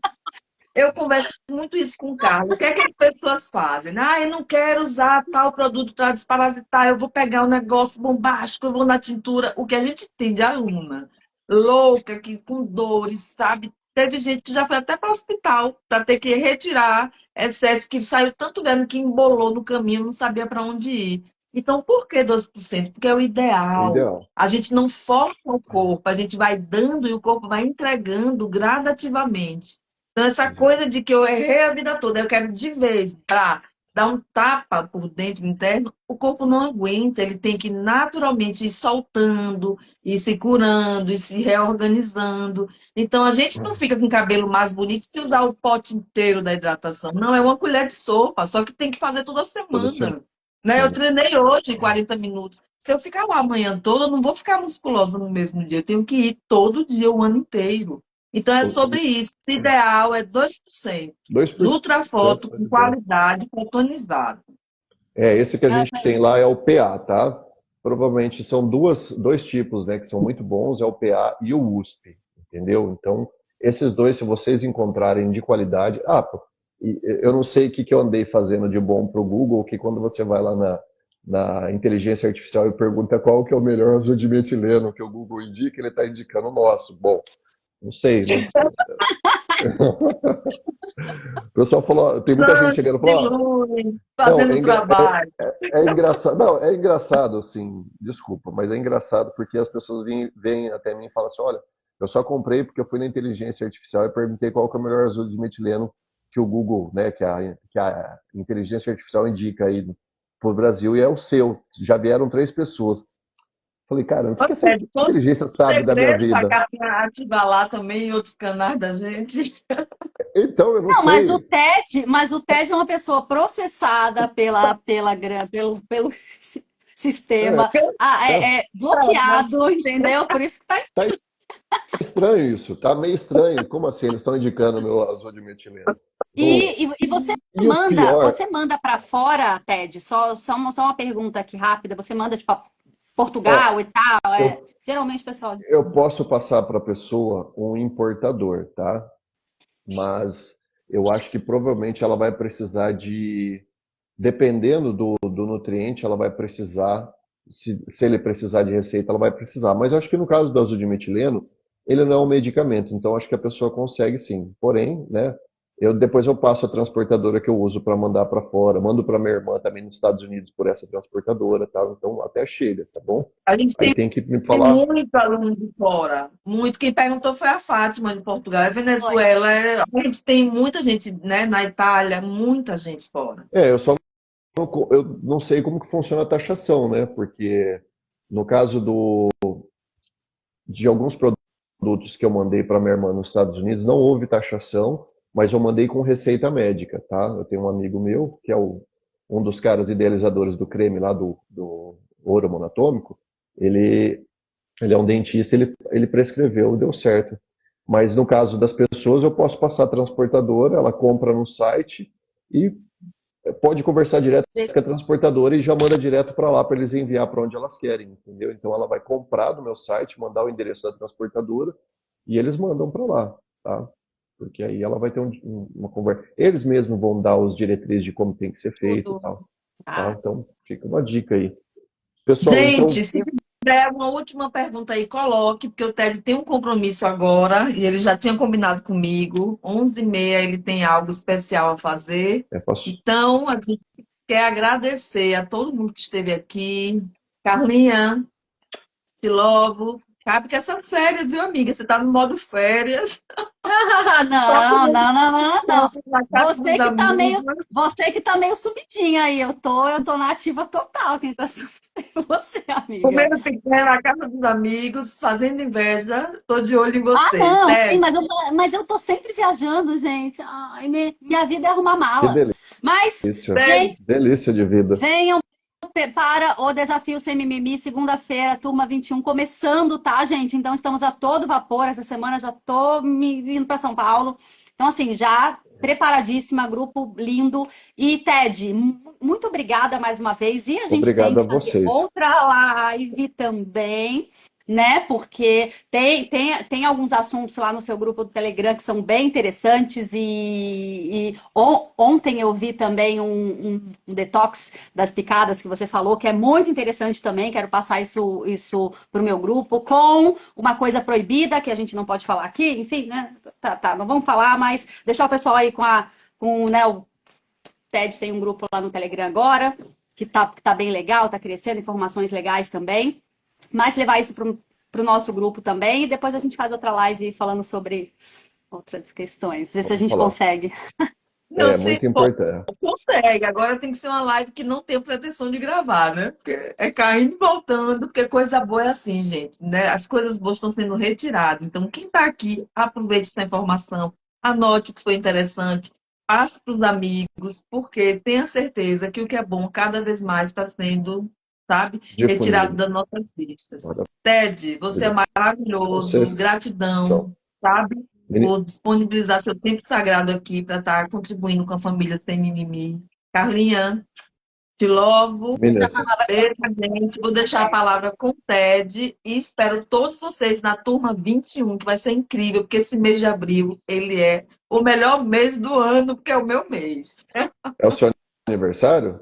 eu converso muito isso com o Carlos. O que é que as pessoas fazem? Ah, eu não quero usar tal produto para desparasitar, eu vou pegar um negócio bombástico, eu vou na tintura. O que a gente tem de aluna louca, que, com dores, sabe? Teve gente que já foi até para o hospital para ter que retirar excesso, que saiu tanto verme que embolou no caminho, não sabia para onde ir. Então, por que 12%? Porque é o o ideal. ideal. A gente não força o corpo, a gente vai dando e o corpo vai entregando gradativamente. Então, essa coisa de que eu errei a vida toda, eu quero de vez para dar um tapa por dentro interno, o corpo não aguenta, ele tem que naturalmente ir soltando, ir se curando, ir se reorganizando. Então, a gente não fica com o cabelo mais bonito se usar o pote inteiro da hidratação. Não, é uma colher de sopa, só que tem que fazer toda Toda semana. Né? Eu semana. treinei hoje 40 minutos. Se eu ficar lá a manhã toda, eu não vou ficar musculosa no mesmo dia. Eu tenho que ir todo dia, o ano inteiro. Então, é sobre isso. O ideal é 2% de 2% ultrafoto é o com ideal. qualidade fotonizado. Esse que a gente Nossa, tem lá é o PA, tá? Provavelmente são dois tipos, né, que são muito bons, é o PA e o USP, entendeu? Então, esses dois, se vocês encontrarem de qualidade... pô, eu não sei o que eu andei fazendo de bom para o Google, que quando você vai lá na inteligência artificial e pergunta qual que é o melhor azul de metileno que o Google indica, ele está indicando o nosso. Bom, não sei, né? O pessoal falou, tem muita gente chegando e De falou, luz, não, fazendo trabalho. é engraçado, não, é engraçado, assim, desculpa, mas é engraçado porque as pessoas vêm até mim e falam assim, olha, eu só comprei porque eu fui na inteligência artificial e perguntei qual que é o melhor azul de metileno que o Google, né, que a inteligência artificial indica aí pro Brasil e é o seu. Já vieram 3 pessoas. Falei, cara, o que essa É, de todo inteligência sabe da minha segredo vida? para ativar lá também em outros canais da gente. Então, eu não não, sei. Mas o TED é uma pessoa processada pelo sistema, É, não, bloqueado, entendeu? Por isso que tá. tá estranho isso, tá meio estranho. Como assim? Eles estão indicando meu azul de metileno. Bom, E e o pior, você manda para fora, Ted? Só uma pergunta aqui rápida. Você manda tipo pra ó, Portugal e tal? eu, Geralmente, pessoal. eu posso passar para a pessoa um importador, tá? Mas eu acho que provavelmente ela vai precisar de, dependendo do nutriente, ela vai precisar, se ele precisar de receita, ela vai precisar. Mas eu acho que no caso do azul de metileno, ele não é um medicamento, então acho que a pessoa consegue sim. Porém, né, depois eu passo a transportadora que eu uso para mandar para fora, mando para minha irmã também nos Estados Unidos por essa transportadora, tá? Então até chega, tá bom? A gente Aí tem tem que me Tem falar, muito aluno de fora, muito. Quem perguntou foi a Fátima de Portugal, é Oi. Venezuela. A gente tem muita gente, né, na Itália, muita gente fora. eu só eu não sei como que funciona a taxação, né? Porque no caso de alguns produtos que eu mandei para minha irmã nos Estados Unidos, não houve taxação, mas eu mandei com receita médica, tá? Eu tenho um amigo meu, que é um dos caras idealizadores do creme lá do ouro monatômico, ele é um dentista, ele prescreveu, deu certo. Mas no caso das pessoas, eu posso passar a transportadora, ela compra no site e pode conversar direto com a transportadora e já manda direto para lá para eles enviar para onde elas querem, entendeu? Então ela vai comprar do meu site, mandar o endereço da transportadora e eles mandam para lá, tá? Porque aí ela vai ter uma conversa. Eles mesmos vão dar os diretrizes de como tem que ser feito e Tudo. tal, tá? Tá. Então fica uma dica aí. Pessoal, então, Gente, se tiver uma última pergunta aí, coloque, porque o Ted tem um compromisso agora e ele já tinha combinado comigo. 11h30 ele tem algo especial a fazer. posso. Então, a gente quer agradecer a todo mundo que esteve aqui. Carlinha, te louvo. Cabe que essas férias, viu, amiga? Você está no modo férias. Não. Na casa dos amigos. Você que tá meio subidinha aí. Eu tô na ativa total. Quem tá subindo é você, amiga. Comendo picanha na casa dos amigos, fazendo inveja. Tô de olho em você. Não, sim, Ted, mas eu tô sempre viajando, gente. Ai, minha vida é arrumar Que mala. Mas, delícia. Ted, gente, Delícia de vida. venham para o Desafio Sem Mimimi, segunda-feira, turma 21, começando, tá, gente? Então, estamos a todo vapor. Essa semana já tô me vindo para São Paulo. Então, assim, já preparadíssima, grupo lindo. E, Ted, muito obrigada mais uma vez. E a gente tem Obrigado a que fazer vocês. outra live também, né? Porque tem alguns assuntos lá no seu grupo do Telegram que são bem interessantes. Ontem eu vi também um detox das picadas que você falou, que é muito interessante também. Quero passar isso para o meu grupo, com uma coisa proibida que a gente não pode falar aqui, enfim, né? Tá, não vamos falar, mas deixar o pessoal aí né, o TED tem um grupo lá no Telegram agora, que tá bem legal, tá crescendo, informações legais também. Mas levar isso para o nosso grupo também, e depois a gente faz outra live falando sobre outras questões. Ver se a Vamos gente falar. consegue. Não, É se muito importante. consegue. Agora tem que ser uma live que não tenha pretensão de gravar, né? Porque é caindo e voltando, porque coisa boa é assim, gente, né? As coisas boas estão sendo retiradas. Então, quem está aqui, aproveite essa informação, anote o que foi interessante, passe para os amigos, porque tenha certeza que o que é bom cada vez mais está sendo, sabe, retirado Difundido. das nossas vistas. Olha, Ted, você é obrigado. maravilhoso, Vocês gratidão, são. sabe? Meni- Por disponibilizar seu tempo sagrado aqui para estar contribuindo com a família Sem Mimimi. Carlinha, te louvo. Meninas, Beijo, gente. Vou deixar a palavra com o Ted e espero todos vocês na turma 21, que vai ser incrível, porque esse mês de abril ele é o melhor mês do ano, porque é o meu mês. é o seu aniversário?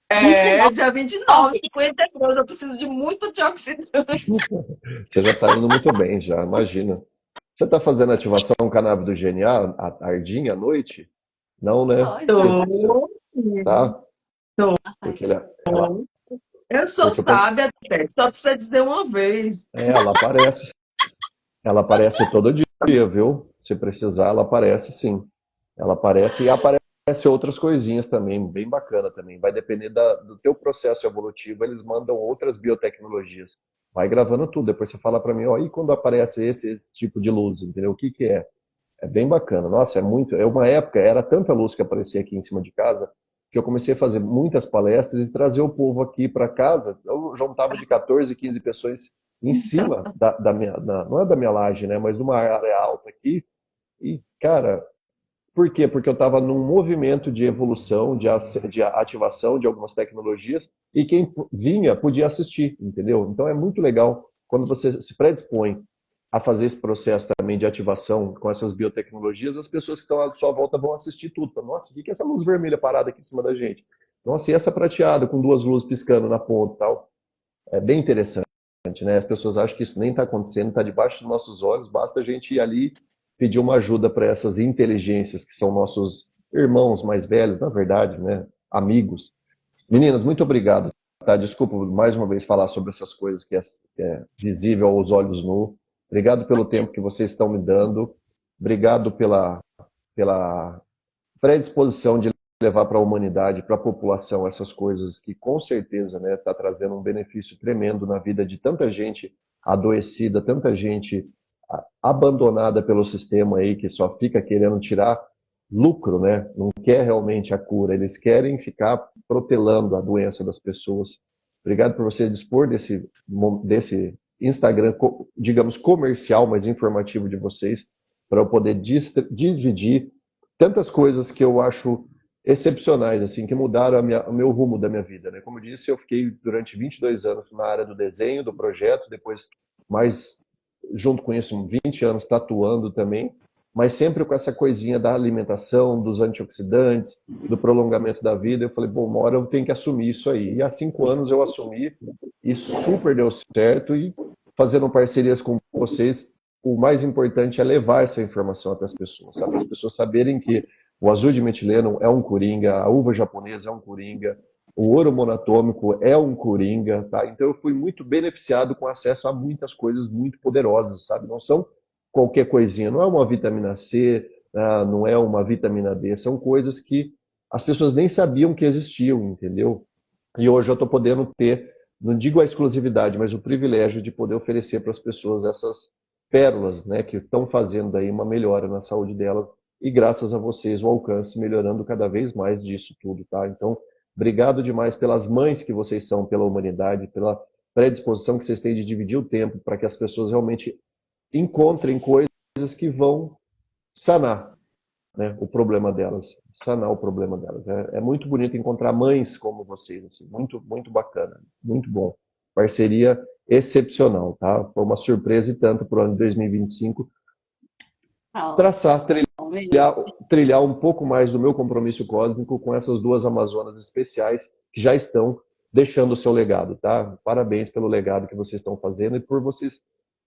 É, dia 29, 52. Eu preciso de muito antioxidante. Você já está indo muito bem, já, imagina. Você está fazendo ativação canábido GNA à tardinha, à noite? Não, né? Olha, Tô, sim. Tá? Tô. Porque ela, Eu sou porque quando, sábia, Ted. Só precisa dizer uma vez. ela aparece. Ela aparece todo dia, viu? Se precisar, ela aparece sim. Ela aparece e aparece outras coisinhas também, bem bacana também. Vai depender do teu processo evolutivo, eles mandam outras biotecnologias. Vai gravando tudo, depois você fala para mim, ó, e quando aparece esse tipo de luz, entendeu? O que que é? É bem bacana. Nossa, é uma época, era tanta luz que aparecia aqui em cima de casa, que eu comecei a fazer muitas palestras e trazer o povo aqui para casa. Eu juntava de 14, 15 pessoas em cima da minha, não é da minha laje, né, mas de uma área alta aqui. E, cara, por quê? Porque eu estava num movimento de evolução, de ativação de algumas tecnologias, e quem vinha podia assistir, entendeu? Então é muito legal quando você se predispõe a fazer esse processo também de ativação com essas biotecnologias, as pessoas que estão à sua volta vão assistir tudo. Falam, nossa, o que é essa luz vermelha parada aqui em cima da gente? Nossa, e essa prateada com duas luzes piscando na ponta e tal? É bem interessante, né? As pessoas acham que isso nem está acontecendo, está debaixo dos nossos olhos, basta a gente ir ali pedir uma ajuda para essas inteligências que são nossos irmãos mais velhos, na verdade, né? Amigos. Meninas, muito obrigado. Tá? Desculpa mais uma vez falar sobre essas coisas que é visível aos olhos nus. Obrigado pelo tempo que vocês estão me dando. Obrigado pela predisposição de levar para a humanidade, para a população, essas coisas que com certeza está trazendo um benefício tremendo na vida de tanta gente adoecida, tanta gente abandonada pelo sistema aí que só fica querendo tirar lucro, né? Não quer realmente a cura, eles querem ficar protelando a doença das pessoas. Obrigado por você dispor desse Instagram, digamos, comercial, mas informativo de vocês, para eu poder dividir tantas coisas que eu acho excepcionais, assim, que mudaram o meu rumo da minha vida, né? Como eu disse, eu fiquei durante 22 anos na área do desenho, do projeto, depois mais junto com isso 20 anos tatuando também, mas sempre com essa coisinha da alimentação, dos antioxidantes, do prolongamento da vida. Eu falei, bom, uma hora eu tenho que assumir isso aí. E há 5 anos eu assumi e super deu certo. E fazendo parcerias com vocês, o mais importante é levar essa informação até as pessoas, sabe? As pessoas saberem que o azul de metileno é um coringa, a uva japonesa é um coringa, o ouro monatômico é um coringa, tá? Então eu fui muito beneficiado com acesso a muitas coisas muito poderosas, sabe? Não são qualquer coisinha, não é uma vitamina C, não é uma vitamina D, são coisas que as pessoas nem sabiam que existiam, entendeu? E hoje eu estou podendo ter, não digo a exclusividade, mas o privilégio de poder oferecer para as pessoas essas pérolas, né, que estão fazendo aí uma melhora na saúde delas e graças a vocês o alcance melhorando cada vez mais disso tudo, tá? Então, Obrigado demais pelas mães que vocês são pela humanidade, pela predisposição que vocês têm de dividir o tempo para que as pessoas realmente encontrem coisas que vão sanar, né, o problema delas, sanar o problema delas. É muito bonito encontrar mães como vocês, assim, muito, muito bacana, muito bom. Parceria excepcional, tá? Foi uma surpresa e tanto para o ano de 2025 Oh, traçar, menino. trilhar um pouco mais do meu compromisso cósmico com essas duas Amazonas especiais que já estão deixando o seu legado, tá? Parabéns pelo legado que vocês estão fazendo e por vocês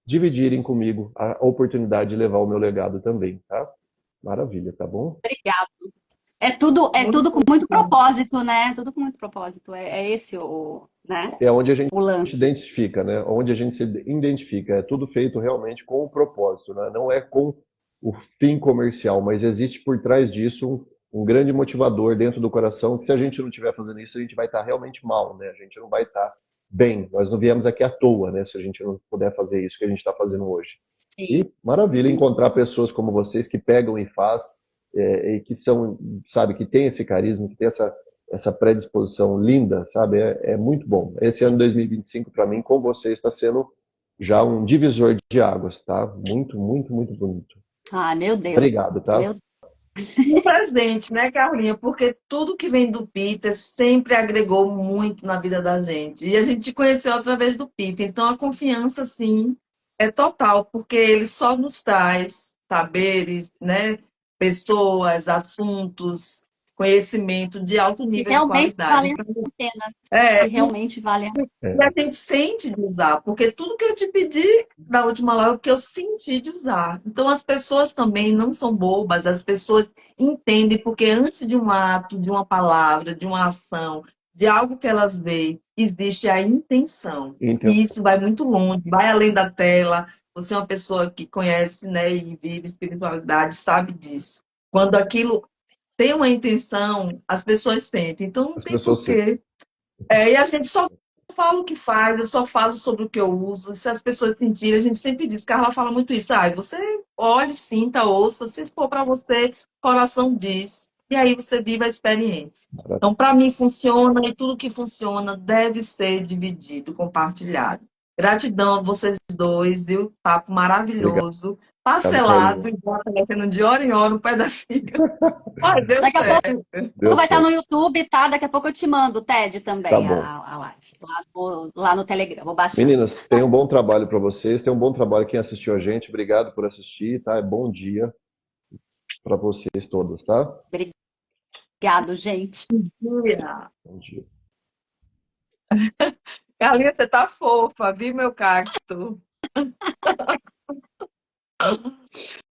dividirem comigo a oportunidade de levar o meu legado também, tá? Maravilha, tá bom? Obrigada. É Muito tudo com muito bom. propósito, né? Tudo com muito propósito. É esse né? É onde a gente O lance. identifica, né? Onde a gente se identifica. É tudo feito realmente com o propósito, né? Não é com o fim comercial, mas existe por trás disso um grande motivador dentro do coração que se a gente não estiver fazendo isso, a gente vai estar realmente mal, né? A gente não vai estar bem. Nós não viemos aqui à toa, né? Se a gente não puder fazer isso que a gente está fazendo hoje. Sim. E maravilha encontrar pessoas como vocês que pegam e faz e que são, sabe, que tem esse carisma, que tem essa predisposição linda, sabe? É muito bom. Esse ano 2025 para mim com vocês está sendo já um divisor de águas, tá? Muito, muito, muito bonito. Ai, meu Deus. Obrigado, tá? Meu Um presente, né, Carlinha? Porque tudo que vem do Peter sempre agregou muito na vida da gente. E a gente te conheceu através do Peter. Então a confiança, sim, é total, porque ele só nos traz saberes, né? Pessoas, assuntos, conhecimento de alto que nível de realmente qualidade. vale Então, a pena. é, Que realmente vale a e a É, gente sente de usar, porque tudo que eu te pedi da última live é o que eu senti de usar. Então as pessoas também não são bobas, as pessoas entendem, porque antes de um ato, de uma palavra, de uma ação, de algo que elas veem, existe a intenção. E intenção. isso vai muito longe, vai além da tela. Você é uma pessoa que conhece, né, e vive espiritualidade, sabe disso. Quando aquilo tem uma intenção, as pessoas sentem. Então não As tem pessoas se... porquê. E a gente só fala o que faz, eu só falo sobre o que eu uso. Se as pessoas sentirem, a gente sempre diz, Carla fala muito isso. Você olhe, sinta, ouça, se for para você, coração diz. E aí você vive a experiência. Então, para mim, funciona e tudo que funciona deve ser dividido, compartilhado. Gratidão a vocês dois, viu? Papo Obrigado, maravilhoso. Parcelado, Carlinhos. igual aparecendo de hora em hora um pedacinho. Mas deu Daqui a pouco certo. Deu vai estar no certo. YouTube, tá? Daqui a pouco eu te mando, Ted, Tá também, bom. a live. Lá no Telegram, vou baixar. Meninas, tenham um bom trabalho para vocês. Tenham um bom trabalho quem assistiu a gente. Obrigado por assistir, tá? Bom dia para vocês todos, tá? Obrigado, gente. Bom dia. Carlinha, você tá fofa, viu, meu cacto?